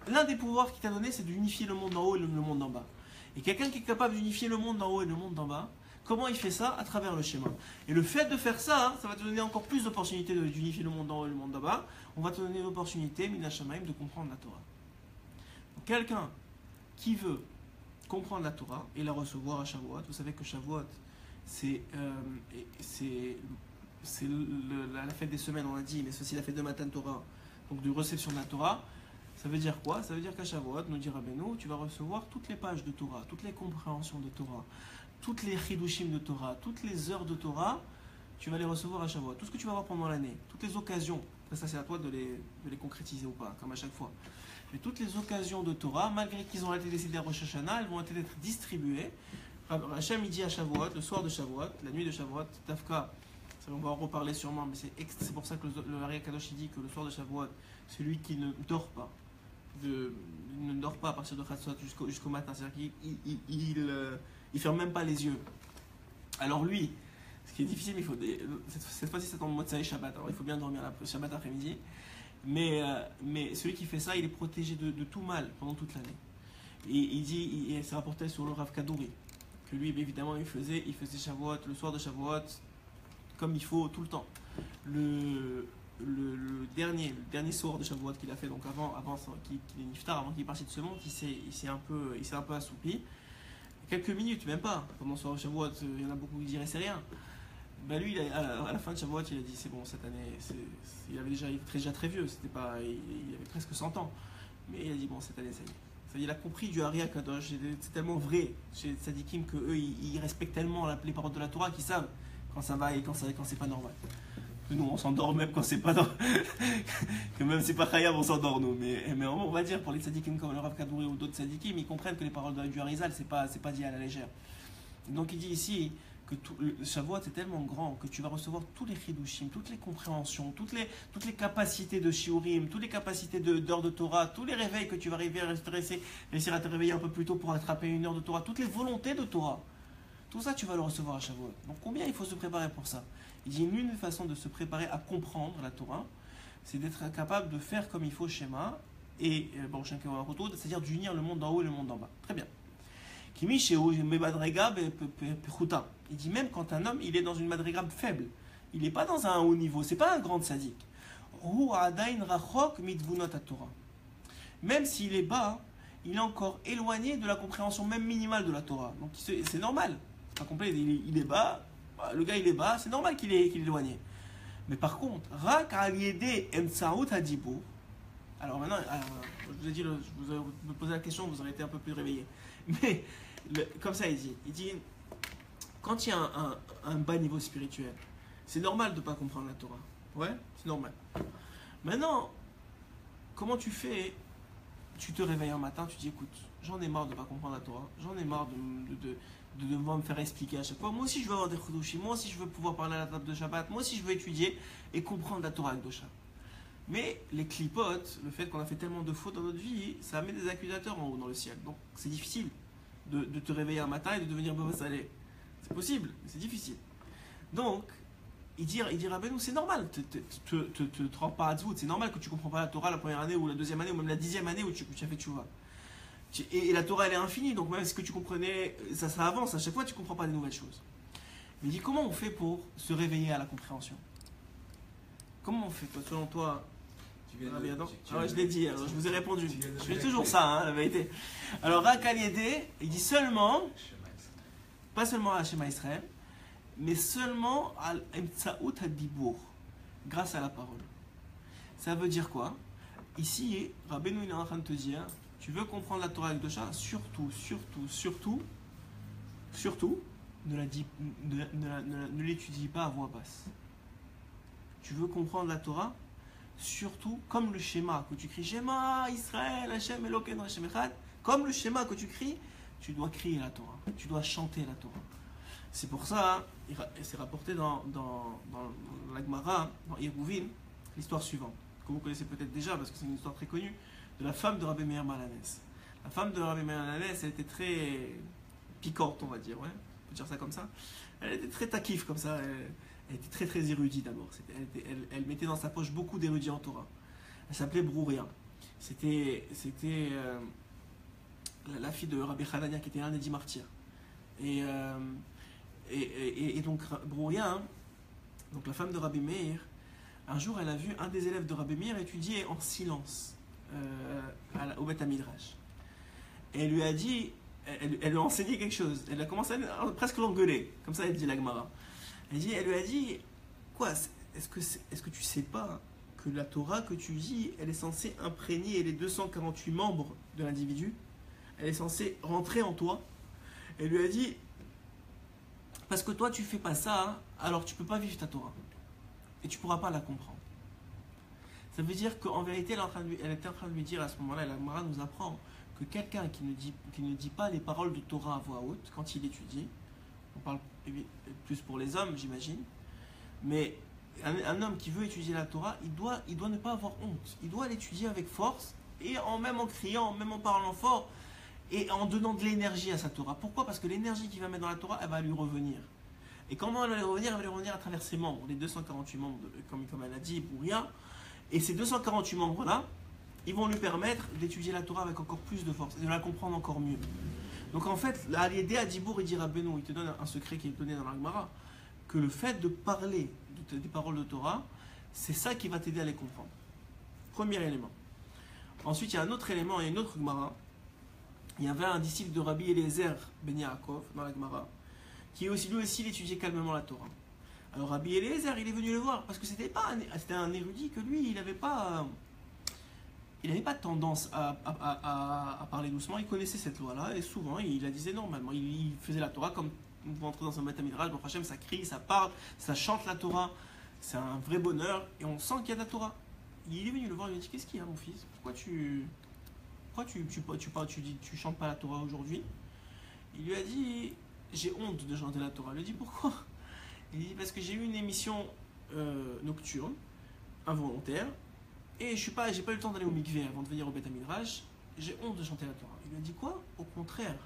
L'un des pouvoirs qu'il t'a donné, c'est d'unifier le monde d'en haut et le monde d'en bas. Et quelqu'un qui est capable d'unifier le monde d'en haut et le monde d'en bas, comment il fait ça? À travers le schéma. Et le fait de faire ça, ça va te donner encore plus d'opportunités d'unifier le monde d'en haut et le monde d'en bas. On va te donner l'opportunité, Mina Shamaim, de comprendre la Torah. Donc, quelqu'un qui veut comprendre la Torah et la recevoir à Shavuot, vous savez que Shavuot, c'est la fête des semaines, on a dit, mais c'est aussi la fête de Matan Torah, donc de réception de la Torah. Ça veut dire quoi? Ça veut dire qu'à Shavuot, nous dit Rabbeinu, tu vas recevoir toutes les pages de Torah, toutes les compréhensions de Torah, toutes les chidushim de Torah, toutes les heures de Torah, tu vas les recevoir à Shavuot. Tout ce que tu vas avoir pendant l'année, toutes les occasions, après ça c'est à toi de les concrétiser ou pas, comme à chaque fois. Mais toutes les occasions de Torah, malgré qu'ils ont été décidées à Rosh Hashanah, elles vont être distribuées. Hachem il dit à Shavuot, le soir de Shavuot, la nuit de Shavuot, Tafka, on va en reparler sûrement, mais c'est pour ça que le Ari Kadosh dit que le soir de Shavuot, celui qui ne dort pas, ne dort pas à partir de Chatzot jusqu'au matin, c'est-à-dire qu'il ferme même pas les yeux. Alors lui, ce qui est difficile, il faut cette fois-ci ça tombe Motzai Shabbat, alors il faut bien dormir la Shabbat après-midi, mais celui qui fait ça, il est protégé de tout mal pendant toute l'année. Et il dit, et c'est rapporté sur le Rav Kadouri, que lui évidemment il faisait Shavuot, le soir de Shavuot, comme il faut tout le temps. Le dernier soir de Shavuot qu'il a fait, donc avant qu'il est niftar, avant qu'il parte de ce monde, il s'est un peu assoupi. Quelques minutes, même pas. Pendant le soir de Shavuot, il y en a beaucoup qui diraient c'est rien. Ben lui, à la fin de Shavuot, il a dit c'est bon, cette année, il était déjà très vieux, il avait presque 100 ans. Mais il a dit bon, cette année, ça y est. Il a compris du Hari Kadosh, c'est tellement vrai chez les tzadikim qu'eux, ils respectent tellement les paroles de la Torah qu'ils savent quand ça va et quand c'est pas normal. Nous, on s'endort même quand c'est pas normal. Que même c'est pas khayab, on s'endort, nous. Mais on va dire, pour les tzadikim comme le Rav Kadouri ou d'autres tzadikim, ils comprennent que les paroles du Harizal, c'est pas dit à la légère. Donc il dit ici que le Shavuot est tellement grand que tu vas recevoir tous les chidushim, toutes les compréhensions, toutes les capacités de shiurim, toutes les capacités d'heures de Torah, tous les réveils que tu vas arriver à réussir à te réveiller un peu plus tôt pour attraper une heure de Torah, toutes les volontés de Torah. Tout ça, tu vas le recevoir à Shavuot. Donc combien il faut se préparer pour ça? Il dit une façon de se préparer à comprendre la Torah, c'est d'être capable de faire comme il faut schéma, et bon, c'est-à-dire d'unir le monde d'en haut et le monde d'en bas. Très bien. Il dit même quand un homme il est dans une madriga faible, il n'est pas dans un haut niveau, c'est pas un grand sadique. Même s'il est bas, il est encore éloigné de la compréhension même minimale de la Torah. Donc c'est normal, c'est pas complet, il est bas, le gars il est bas, c'est normal qu'il est éloigné. Mais par contre, alors maintenant, je vous ai dit, je vous ai posé la question, vous aurez été un peu plus réveillé. Mais comme ça il dit quand il y a un bas niveau spirituel, c'est normal de ne pas comprendre la Torah. Ouais, c'est normal. Maintenant, comment tu fais? Tu te réveilles un matin, tu dis écoute, j'en ai marre de ne pas comprendre la Torah, j'en ai marre de devoir me faire expliquer à chaque fois. Moi aussi je veux avoir des chidushim, moi aussi je veux pouvoir parler à la table de Shabbat, moi aussi je veux étudier et comprendre la Torah avec Dosha. Mais les clipotes, le fait qu'on a fait tellement de fautes dans notre vie, ça met des accusateurs en haut dans le ciel. Donc c'est difficile de te réveiller un matin et de devenir Baba Saleh. C'est possible, mais c'est difficile. Donc, il dit Rabbeinu, c'est normal, te rends pas à Tzvout, c'est normal que tu ne comprends pas la Torah la première année ou la deuxième année ou même la 10e année où tu as fait Tchouva. Et la Torah elle est infinie, donc même ce que tu comprenais, ça avance, à chaque fois tu ne comprends pas des nouvelles choses. Mais il dit comment on fait pour se réveiller à la compréhension? Comment on fait, selon toi? Je l'ai dit, alors je vous ai répondu. Je fais toujours ça, hein, la vérité. Alors, Rakal Yedé, il dit seulement, pas seulement à Shema Israël, mais seulement à Emtsaout Hadibour, grâce à la parole. Ça veut dire quoi? Ici, Rabbeinu il est en train de te dire, tu veux comprendre la Torah avec Dosha, surtout, ne l'étudie pas à voix basse. Tu veux comprendre la Torah, surtout comme le schéma que tu cries Shema Israël Hashem Elokeinu Hashem Echad, comme le schéma que tu cries, tu dois crier la Torah, tu dois chanter la Torah. C'est pour ça, c'est rapporté dans la Gemara, dans Yeruvin, l'histoire suivante, que vous connaissez peut-être déjà parce que c'est une histoire très connue, de la femme de Rabbi Meir Malanès. La femme de Rabbi Meir Malanès, elle était très piquante, on va dire, ouais, on peut dire ça comme ça. Elle était très taquif comme ça. Elle était très très érudite d'abord. Elle mettait dans sa poche beaucoup d'érudits en Torah. Elle s'appelait Brouria. C'était la fille de Rabbi Hanania qui était l'un des 10 martyrs. Et donc Brouria, hein, donc la femme de Rabbi Meir, un jour elle a vu un des élèves de Rabbi Meir étudier en silence au Beth Midrash. Et elle lui a dit, elle lui a enseigné quelque chose. Elle a commencé à presque l'engueuler. Comme ça elle dit la Gemara. Elle lui a dit, quoi, est-ce que tu sais pas que la Torah que tu dis, elle est censée imprégner les 248 membres de l'individu? Elle est censée rentrer en toi. Elle lui a dit, parce que toi tu fais pas ça, alors tu peux pas vivre ta Torah. Et tu pourras pas la comprendre. Ça veut dire qu'en vérité, elle était en train de lui dire à ce moment-là, la Gemara nous apprend que quelqu'un qui ne dit pas les paroles de Torah à voix haute, quand il étudie, on parle plus pour les hommes, j'imagine. Mais un homme qui veut étudier la Torah, il doit ne pas avoir honte. Il doit l'étudier avec force, et même en criant, même en parlant fort, et en donnant de l'énergie à sa Torah. Pourquoi? Parce que l'énergie qu'il va mettre dans la Torah, elle va lui revenir. Et comment elle va lui revenir? Elle va lui revenir à travers ses membres, les 248 membres, comme elle a dit, pour rien. Et ces 248 membres-là, ils vont lui permettre d'étudier la Torah avec encore plus de force, et de la comprendre encore mieux. Donc en fait, l'Aliédé Adibour, il dit Rabbeinu, il te donne un secret qui est donné dans la Gemara, que le fait de parler des paroles de Torah, c'est ça qui va t'aider à les comprendre. Premier élément. Ensuite, il y a un autre élément, il y a une autre Gemara. Il y avait un disciple de Rabbi Eliezer Ben Yaakov dans la Gemara, qui lui aussi, il étudiait calmement la Torah. Alors Rabbi Eliezer, il est venu le voir, parce que c'était un érudit que lui, il n'avait pas tendance à parler doucement, il connaissait cette loi-là, et souvent, il la disait normalement. Il faisait la Torah comme vous entrez dans un Beth Midrash, Baruch Hashem, ça crie, ça parle, ça chante la Torah, c'est un vrai bonheur, et on sent qu'il y a de la Torah. Il est venu le voir, il lui a dit, qu'est-ce qu'il y a mon fils? Pourquoi tu chantes pas la Torah aujourd'hui? Il lui a dit, j'ai honte de chanter la Torah. Il lui a dit, pourquoi? Il dit, parce que j'ai eu une émission nocturne, involontaire, et j'ai pas eu le temps d'aller au mikvé avant de venir au Beth Midrash, j'ai honte de chanter la Torah. Il lui a dit quoi? Au contraire,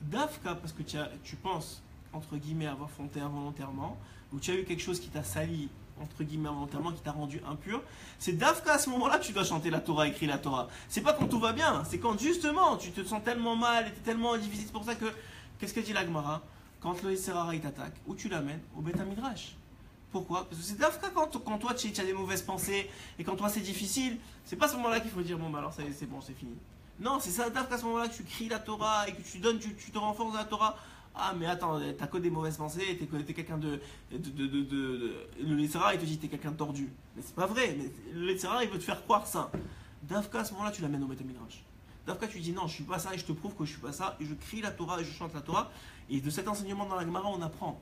Dafka, parce que tu penses, entre guillemets, avoir fondé involontairement, ou tu as eu quelque chose qui t'a sali, entre guillemets, involontairement, qui t'a rendu impur, c'est Dafka à ce moment-là que tu dois chanter la Torah, écrire la Torah. C'est pas quand tout va bien, c'est quand justement tu te sens tellement mal, et tu es tellement difficile. C'est pour ça que, qu'est-ce que dit la Gemara? Quand le Yitzhara il t'attaque, où tu l'amènes? Au Beth Midrash. Pourquoi? Parce que c'est Dafka quand toi tu as des mauvaises pensées, et quand toi c'est difficile, c'est pas à ce moment-là qu'il faut dire bon, bah alors c'est bon, c'est fini. Non, c'est ça, Dafka à ce moment-là que tu cries la Torah, et que tu te renforces dans la Torah. Ah, mais attends, t'as que des mauvaises pensées, t'es quelqu'un de. Le Yitzhara il te dit t'es quelqu'un de tordu. Mais c'est pas vrai, mais le Yitzhara il veut te faire croire ça. Dafka à ce moment-là tu l'amènes au Beth Midrash. Dafka tu dis non, je suis pas ça et je te prouve que je suis pas ça, et je crie la Torah et je chante la Torah. Et de cet enseignement dans la Gemara, on apprend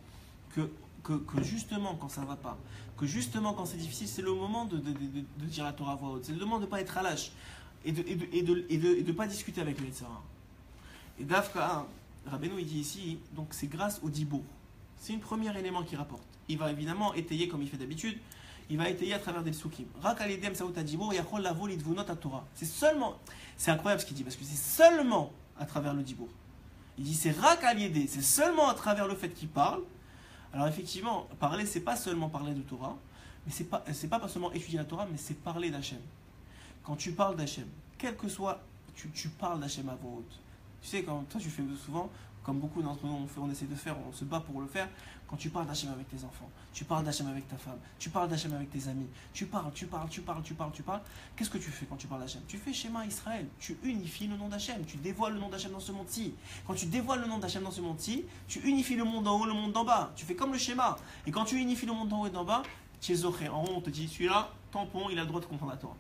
que justement quand ça va pas, que justement quand c'est difficile, c'est le moment de dire la Torah à voix haute, c'est le moment de ne pas être à lâche et de pas discuter avec le Yitzhara. Et Dafka, Rabbeinu il dit ici, donc c'est grâce au dibour. C'est un premier élément qu'il rapporte. Il va évidemment étayer comme il fait d'habitude, il va étayer à travers des psukim. Rak alidem saout dibour yachol lavo litvunot Torah. C'est incroyable ce qu'il dit, parce que c'est seulement à travers le dibour. Il dit c'est rak alidem, c'est seulement à travers le fait qu'il parle. Alors effectivement, parler, c'est pas seulement parler de Torah, mais c'est pas seulement étudier la Torah, mais c'est parler d'Hachem. Quand tu parles d'Hachem, quel que soit, tu parles d'Hachem à voix haute. Tu sais, quand toi tu fais souvent, comme beaucoup d'entre nous on essaie de faire, on se bat pour le faire, quand tu parles d'Hachem avec tes enfants, tu parles d'Hachem avec ta femme, tu parles d'Hachem avec tes amis, tu parles, qu'est-ce que tu fais quand tu parles d'Hachem? Tu fais Shema Israël, tu unifies le nom d'Hachem, tu dévoiles le nom d'Hachem dans ce monde-ci. Quand tu dévoiles le nom d'Hachem dans ce monde-ci, tu unifies le monde d'en haut, le monde d'en bas, tu fais comme le schéma. Et quand tu unifies le monde d'en haut et d'en bas, tu es zoché. En haut on te dit, celui-là, tampon, il a le droit de comprendre la Torah.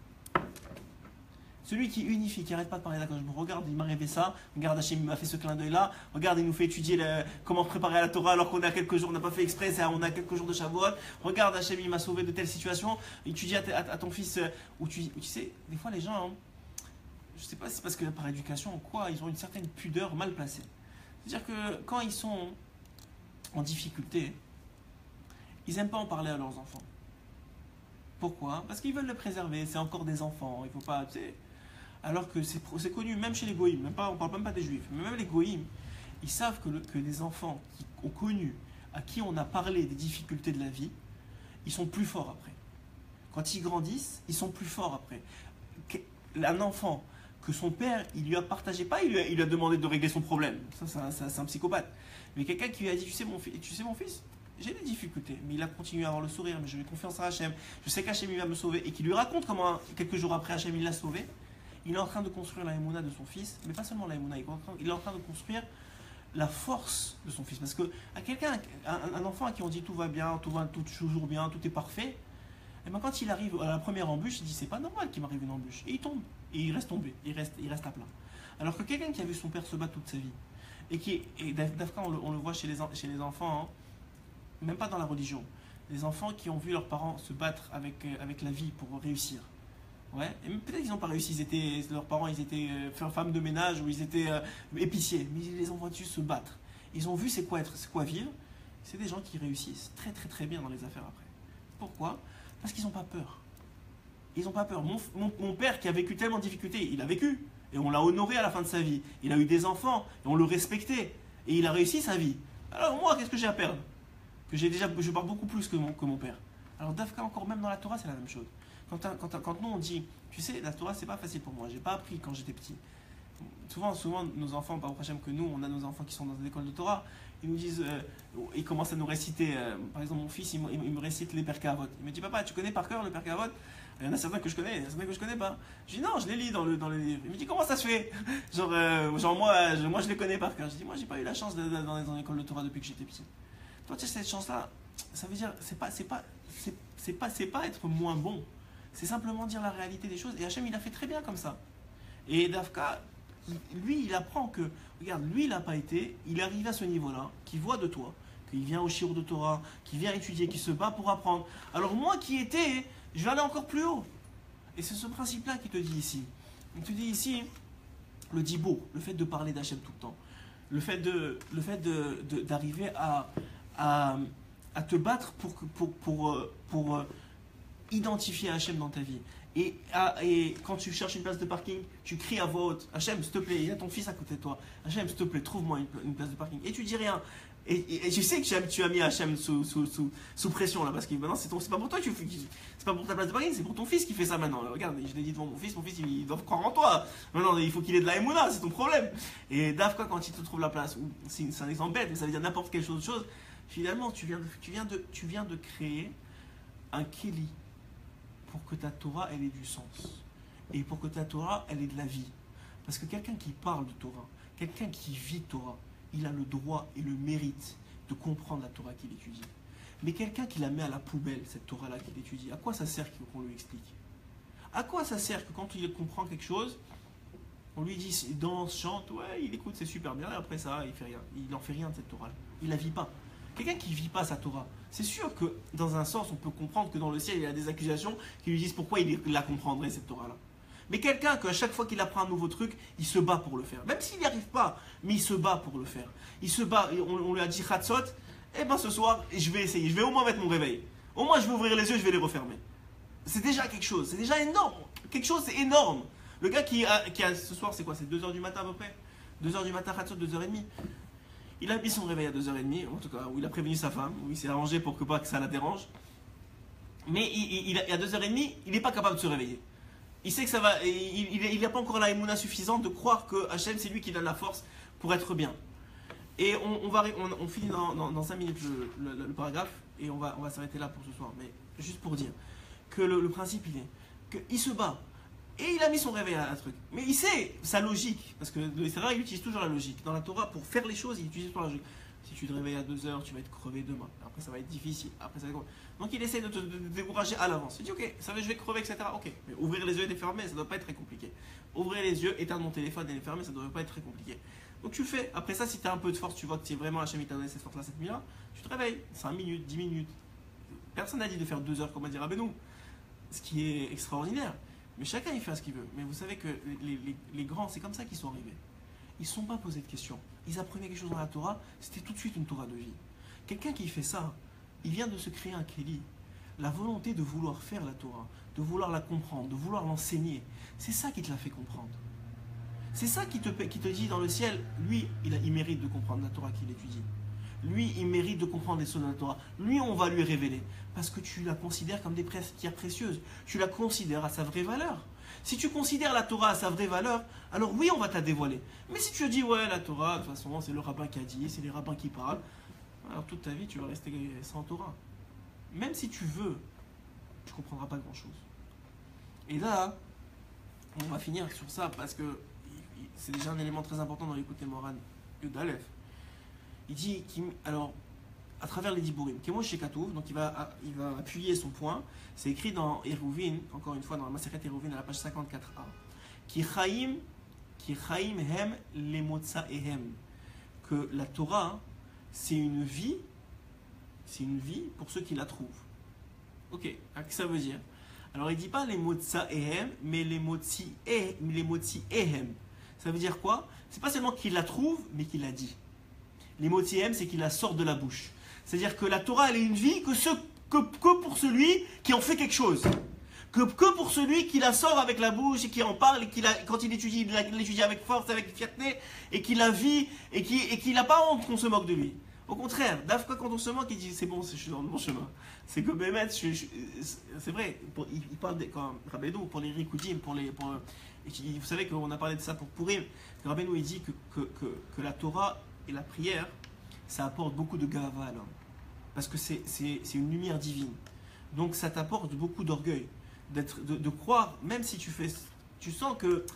Celui qui unifie, qui n'arrête pas de parler d'accord, je me regarde, il m'a rêvé ça, regarde Hachem, il m'a fait ce clin d'œil là, regarde, il nous fait étudier comment préparer la Torah alors qu'on a quelques jours, on n'a pas fait exprès, on a quelques jours de Shavuot, regarde Hachem, il m'a sauvé de telle situation, étudie à ton fils, où tu sais, des fois les gens, hein, je ne sais pas si c'est parce que par éducation ou quoi, ils ont une certaine pudeur mal placée. C'est-à-dire que quand ils sont en difficulté, ils n'aiment pas en parler à leurs enfants. Pourquoi? Parce qu'ils veulent le préserver, c'est encore des enfants, il ne faut pas, tu sais. Alors que c'est connu, même chez les goïms, on ne parle même pas des juifs, mais même les goïms, ils savent que les enfants qui ont connu, à qui on a parlé des difficultés de la vie, ils sont plus forts après. Quand ils grandissent, ils sont plus forts après. Un enfant que son père, il lui a partagé, pas il lui a demandé de régler son problème, ça c'est un psychopathe, mais quelqu'un qui lui a dit, tu sais mon fils, j'ai des difficultés, mais il a continué à avoir le sourire, mais j'ai confiance à Hachem, je sais qu'Hachem il va me sauver, et qui lui raconte comment quelques jours après Hachem il l'a sauvé. Il est en train de construire la émouna de son fils, mais pas seulement la émouna, il est en train de construire la force de son fils. Parce que un enfant à qui on dit tout va bien, tout toujours bien, tout est parfait, et bien quand il arrive à la première embûche, il dit c'est pas normal qu'il m'arrive une embûche. Et il tombe, et il reste tombé, il reste à plat. Alors que quelqu'un qui a vu son père se battre toute sa vie, et d'Afrique on le voit chez les enfants, hein, même pas dans la religion, les enfants qui ont vu leurs parents se battre avec la vie pour réussir. Ouais, et peut-être qu'ils n'ont pas réussi, leurs parents ils étaient femmes de ménage ou ils étaient épiciers, mais ils les ont vus se battre. Ils ont vu c'est quoi vivre. C'est des gens qui réussissent très très très bien dans les affaires après. Pourquoi? Parce qu'ils n'ont pas peur. Ils n'ont pas peur. Mon père qui a vécu tellement de difficultés, il a vécu et on l'a honoré à la fin de sa vie. Il a eu des enfants et on le respectait et il a réussi sa vie. Alors moi, qu'est-ce que j'ai à perdre? Je parle beaucoup plus que mon père. Alors Dafka encore même dans la Torah c'est la même chose. Quand nous on dit, tu sais, la Torah c'est pas facile pour moi, j'ai pas appris quand j'étais petit. Souvent nos enfants, par exemple que nous, on a nos enfants qui sont dans des écoles de Torah, ils nous disent, ils commencent à nous réciter, par exemple mon fils, il me récite les Perkei Avot. Il me dit, papa, tu connais par cœur le Perkei Avot? Il y en a certains que je connais, il y en a certains que je connais pas. Je dis non, je les lis dans les livres. Il me dit, comment ça se fait? Genre moi je les connais par cœur. Je dis, moi j'ai pas eu la chance d'aller dans une école de Torah depuis que j'étais petit. Toi tu as cette chance-là, ça veut dire, c'est pas être moins bon. C'est simplement dire la réalité des choses. Et Hachem, il a fait très bien comme ça. Et Dafka, lui, il apprend que, regarde, lui, il n'a pas été, il est arrivé à ce niveau-là, qui voit de toi, qu'il vient au Shiur de Torah, qui vient étudier, qui se bat pour apprendre. Alors moi qui étais, je vais aller encore plus haut. Et c'est ce principe-là qui te dit ici. Il te dit ici, le dibo, le fait de parler d'Hachem tout le temps, le fait d'arriver à te battre pour identifier Hachem dans ta vie. Et quand tu cherches une place de parking, tu cries à voix haute, Hachem, s'il te plaît, il y a ton fils à côté de toi, Hachem, s'il te plaît, trouve-moi une place de parking. Et tu dis rien. Et tu sais que tu as mis Hachem sous pression là, parce que maintenant c'est pas pour toi, c'est pas pour ta place de parking, c'est pour ton fils qui fait ça maintenant. Regarde, je l'ai dit devant mon fils il doit croire en toi. Maintenant il faut qu'il ait de la émouna, c'est ton problème. Et Dafka, quand il te trouve la place, c'est un exemple bête, mais ça veut dire n'importe quelle chose, finalement tu viens de créer un kéli pour que ta Torah elle ait du sens. Et pour que ta Torah elle ait de la vie. Parce que quelqu'un qui parle de Torah, quelqu'un qui vit Torah, il a le droit et le mérite de comprendre la Torah qu'il étudie. Mais quelqu'un qui la met à la poubelle, cette Torah-là qu'il étudie, à quoi ça sert qu'on lui explique? À quoi ça sert que quand il comprend quelque chose, on lui dit danse, chante, ouais, il écoute, c'est super bien, et après ça, il fait rien. Il n'en fait rien de cette Torah-là. Il la vit pas. Quelqu'un qui ne vit pas sa Torah, c'est sûr que dans un sens, on peut comprendre que dans le ciel, il y a des accusations qui lui disent pourquoi il la comprendrait, cette Torah-là. Mais quelqu'un qu'à chaque fois qu'il apprend un nouveau truc, il se bat pour le faire. Même s'il n'y arrive pas, mais il se bat pour le faire. Il se bat, on lui a dit Khatsot, eh ben ce soir, je vais essayer, je vais au moins mettre mon réveil. Au moins je vais ouvrir les yeux, je vais les refermer. C'est déjà quelque chose, c'est déjà énorme. Quelque chose, c'est énorme. Le gars qui a ce soir, c'est quoi? C'est 2h du matin à peu près? 2h du matin, Khatsot, 2h30. Il a mis son réveil à 2h30, en tout cas, où il a prévenu sa femme, où il s'est arrangé pour que pas que ça la dérange. Mais à 2h30, il n'est pas capable de se réveiller. Il sait que ça va, il n'a pas encore la émouna suffisante de croire que Hachem c'est lui qui donne la force pour être bien. Et on finit dans 5 minutes le paragraphe et on va s'arrêter là pour ce soir. Mais juste pour dire que le principe il est qu'il se bat et il a mis son réveil à un truc. Mais il sait sa logique, parce que l'Israël il utilise toujours la logique. Dans la Torah, pour faire les choses, il utilise toujours la logique. Si tu te réveilles à 2h, tu vas être crevé demain. Après, ça va être difficile. Après, ça va être... Donc, il essaie de te décourager à l'avance. Il dit, ok, ça va, je vais crever, etc. Ok, mais ouvrir les yeux et les fermer, ça ne doit pas être très compliqué. Ouvrir les yeux, éteindre mon téléphone et les fermer, ça ne devrait pas être très compliqué. Donc, tu le fais. Après ça, si tu as un peu de force, tu vois que tu es vraiment Hachem, il t'a donné cette force-là, cette nuit-là, tu te réveilles. 5 minutes, 10 minutes. Personne n'a dit de faire 2 heures, comme a dit Rabbeinu. Ce qui est extraordinaire. Mais chacun, il fait ce qu'il veut. Mais vous savez que les grands, c'est comme ça qu'ils sont arrivés. Ils ne se sont pas posés de questions. Ils apprenaient quelque chose dans la Torah, c'était tout de suite une Torah de vie. Quelqu'un qui fait ça, il vient de se créer un kéli. La volonté de vouloir faire la Torah, de vouloir la comprendre, de vouloir l'enseigner, c'est ça qui te l'a fait comprendre. C'est ça qui te dit dans le ciel, lui, il mérite de comprendre la Torah qu'il étudie. Lui, il mérite de comprendre les sons de la Torah. Lui, on va lui révéler. Parce que tu la considères comme des pierres précieuses. Tu la considères à sa vraie valeur. Si tu considères la Torah à sa vraie valeur, alors oui, on va te la dévoiler. Mais si tu te dis, ouais, la Torah, de toute façon, c'est le rabbin qui a dit, c'est les rabbins qui parlent, alors toute ta vie, tu vas rester sans Torah. Même si tu veux, tu ne comprendras pas grand-chose. Et là, on va finir sur ça, parce que c'est déjà un élément très important dans l'écoute Moran Yud Aleph. Il dit, alors, à travers les Diborim, Kemo Shekatouf, donc il va appuyer son point, c'est écrit dans Eruvin, encore une fois dans la Maseret Eruvin à la page 54a, Ki Chaim Hem Lemotza Ehem, que la Torah, c'est une vie pour ceux qui la trouvent. Ok, qu'est-ce que ça veut dire? Alors il ne dit pas les Motza Ehem, mais les Motzi Ehem. Ça veut dire quoi? C'est pas seulement qu'il la trouve, mais qu'il la dit. Les Motzi Ehem, c'est qu'il la sort de la bouche. C'est-à-dire que la Torah, elle est une vie que pour celui qui en fait quelque chose. Que pour celui qui la sort avec la bouche et qui en parle, et quand il l'étudie avec force, avec fierté, et qui la vit, et qui n'a pas honte qu'on se moque de lui. Au contraire, Dafka, quand on se moque, il dit c'est bon, je suis dans le bon chemin. C'est que Bémet, c'est vrai, il parle quand Rabbeinu, pour les Rikoudim, vous savez qu'on a parlé de ça pour Purim. Rabbeinu, il dit que la Torah et la prière, ça apporte beaucoup de gava à l'homme. Parce que c'est une lumière divine. Donc ça t'apporte beaucoup d'orgueil. De croire, même si tu sens que,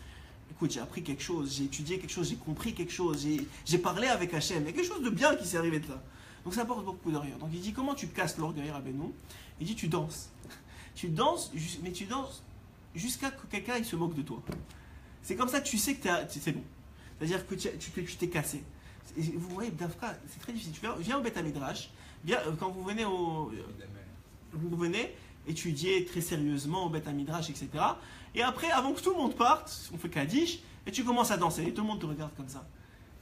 écoute, j'ai appris quelque chose, j'ai étudié quelque chose, j'ai compris quelque chose, j'ai parlé avec Hachem, il y a quelque chose de bien qui s'est arrivé de là. Donc ça apporte beaucoup de rire. Donc il dit comment tu casses l'orgueil, Rabbeinu? Il dit tu danses. Tu danses, mais tu danses jusqu'à que quelqu'un il se moque de toi. C'est comme ça que tu sais que c'est bon. C'est-à-dire que tu t'es cassé. Et vous voyez, Dafka, c'est très difficile. Tu viens au Beth Midrash, quand vous venez vous venez étudier très sérieusement au Beth Midrash, etc. Et après, avant que tout le monde parte, on fait Kaddish, et tu commences à danser, et tout le monde te regarde comme ça.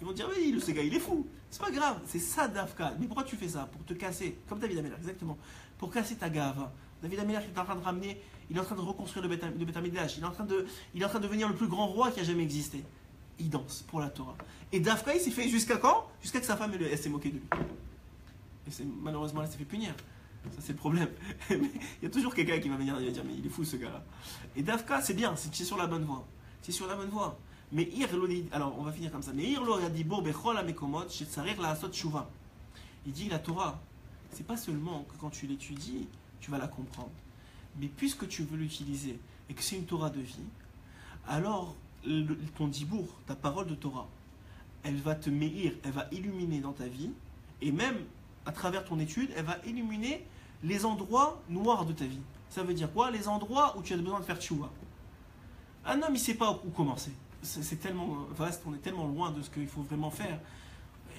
Ils vont te dire, oui, ce gars, il est fou. C'est pas grave, c'est ça Dafka. Mais pourquoi tu fais ça? Pour te casser, comme David Ameller, exactement. Pour casser ta gave. David Ameller, il est en train de ramener, il est en train de reconstruire le Beth Midrash. Il est en train de devenir le plus grand roi qui a jamais existé. Il danse pour la Torah. Et Dafka, il s'est fait jusqu'à quand? Jusqu'à que sa femme, elle s'est moquée de lui. Et malheureusement, elle s'est fait punir. Ça, c'est le problème. Mais il y a toujours quelqu'un qui va venir et va dire, mais il est fou ce gars-là. Et Dafka, c'est bien, c'est sur la bonne voie. C'est sur la bonne voie. Mais alors, on va finir comme ça. Mais Irlo a dit, il dit, la Torah, c'est pas seulement que quand tu l'étudies, tu vas la comprendre. Mais puisque tu veux l'utiliser et que c'est une Torah de vie, alors ton dibour, ta parole de Torah, elle va te meïr, elle va illuminer dans ta vie, et même à travers ton étude, elle va illuminer les endroits noirs de ta vie. Ça veut dire quoi? Les endroits où tu as besoin de faire tchouva. Un homme, il ne sait pas où commencer. C'est tellement vaste, on est tellement loin de ce qu'il faut vraiment faire.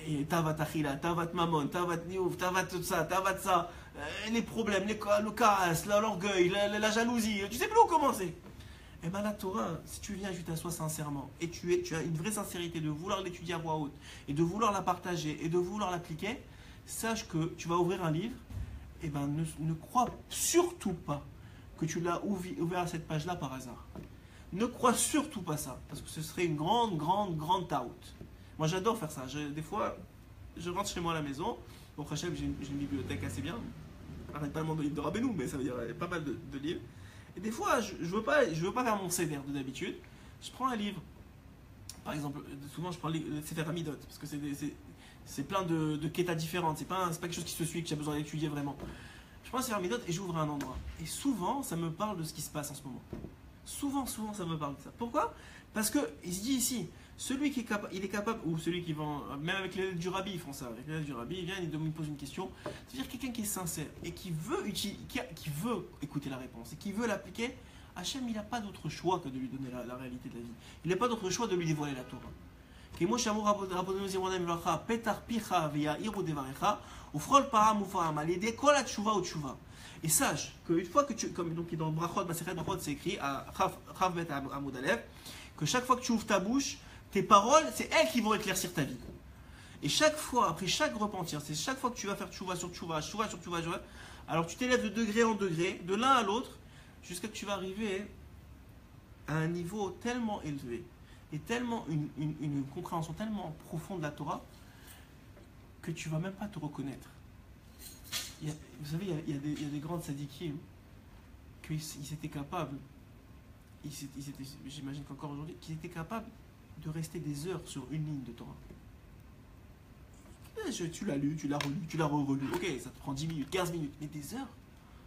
Et tavat achila, tavat mamon, tavat niouf, tavat tout ça, tavat ça, les problèmes, le casse, l'orgueil, la jalousie, tu sais plus où commencer. Et bien la Torah, si tu viens et tu t'assois sincèrement, et tu as une vraie sincérité de vouloir l'étudier à voix haute, et de vouloir la partager, et de vouloir l'appliquer, sache que tu vas ouvrir un livre, et ben ne crois surtout pas que tu l'as ouvert à cette page-là par hasard. Ne crois surtout pas ça, parce que ce serait une grande taout. Moi j'adore faire ça. Des fois, je rentre chez moi à la maison, bon Hachem, j'ai une bibliothêque assez bien, pas tellement de livres de Rabbeinu, mais ça veut dire pas mal de livres. Et des fois, je veux pas faire mon CDR de d'habitude, je prends un livre. Par exemple, souvent je prends le Sefer Amidot, parce que c'est plein de kétas différentes, c'est pas quelque chose qui se suit, que j'ai besoin d'étudier vraiment. Je prends le Sefer Amidot et j'ouvre un endroit. Et souvent, ça me parle de ce qui se passe en ce moment. Souvent, ça me parle de ça. Pourquoi? Parce qu'il se dit ici, celui qui est capable, il est capable, ou celui qui vend, même avec l'élève du rabbi, ils font ça. Avec l'élève du rabbi, il vient, il me pose une question. C'est-à-dire quelqu'un qui est sincère et qui veut écouter la réponse et qui veut l'appliquer. Hachem, il n'a pas d'autre choix que de lui donner la réalité de la vie. Il n'a pas d'autre choix de lui dévoiler la Torah. Et sache qu'une fois que comme donc dans Brachot, c'est écrit à Chav Bet Amud Alev, que chaque fois que tu ouvres ta bouche, tes paroles, c'est elles qui vont éclaircir ta vie. Et chaque fois, après chaque repentir, c'est chaque fois que tu vas faire tchouva sur tchouva, alors tu t'élèves de degré en degré, de l'un à l'autre, jusqu'à ce que tu vas arriver à un niveau tellement élevé, et tellement une compréhension tellement profonde de la Torah, que tu ne vas même pas te reconnaître. Vous savez, il y a des grands tzadikim qu'ils étaient capables, j'imagine qu'encore aujourd'hui, qu'ils étaient capables de rester des heures sur une ligne de Torah. Tu l'as lu, tu l'as relu, tu l'as relu. Ok, ça te prend 10 minutes, 15 minutes, mais des heures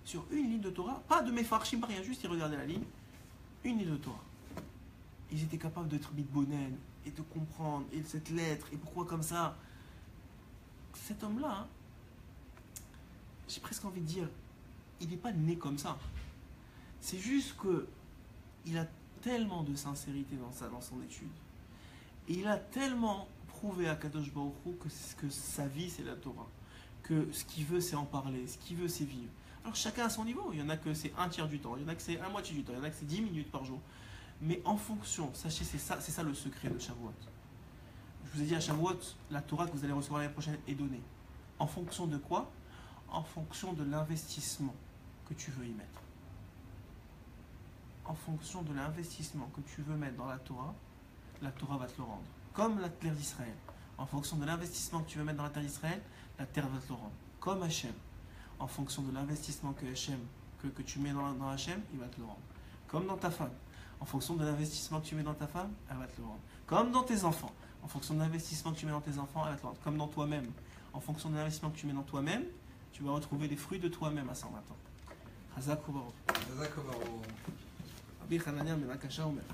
sur une ligne de Torah, pas de mefarshim, pas rien, juste ils regardaient la ligne, une ligne de Torah. Ils étaient capables d'être mitbonen et de comprendre, et cette lettre, et pourquoi comme ça. Cet homme-là, hein, j'ai presque envie de dire, il n'est pas né comme ça. C'est juste qu'il a tellement de sincérité dans son étude. Et il a tellement prouvé à Kadosh Baruch Hu que sa vie c'est la Torah. Que ce qu'il veut c'est en parler, ce qu'il veut c'est vivre. Alors chacun à son niveau. Il y en a que c'est un tiers du temps, il y en a que c'est un moitié du temps, il y en a que c'est 10 minutes par jour. Mais en fonction, sachez, c'est ça le secret de Shavuot. Je vous ai dit à Shavuot, la Torah que vous allez recevoir l'année prochaine est donnée. En fonction de quoi? En fonction de l'investissement que tu veux y mettre. En fonction de l'investissement que tu veux mettre dans la Torah va te le rendre. Comme la terre d'Israël. En fonction de l'investissement que tu veux mettre dans la terre d'Israël, la terre va te le rendre. Comme Hachem. En fonction de l'investissement que tu mets dans Hachem, il va te le rendre. Comme dans ta femme. En fonction de l'investissement que tu mets dans ta femme, elle va te le rendre. Comme dans tes enfants. En fonction de l'investissement que tu mets dans tes enfants, elle va te le rendre. Comme dans toi-même. En fonction de l'investissement que tu mets dans toi-même, tu vas retrouver les fruits de toi-même à 120 ans. Chazak Ubaru. Chazak Ubaru. Rabbi Hanania ben Akasha Omer.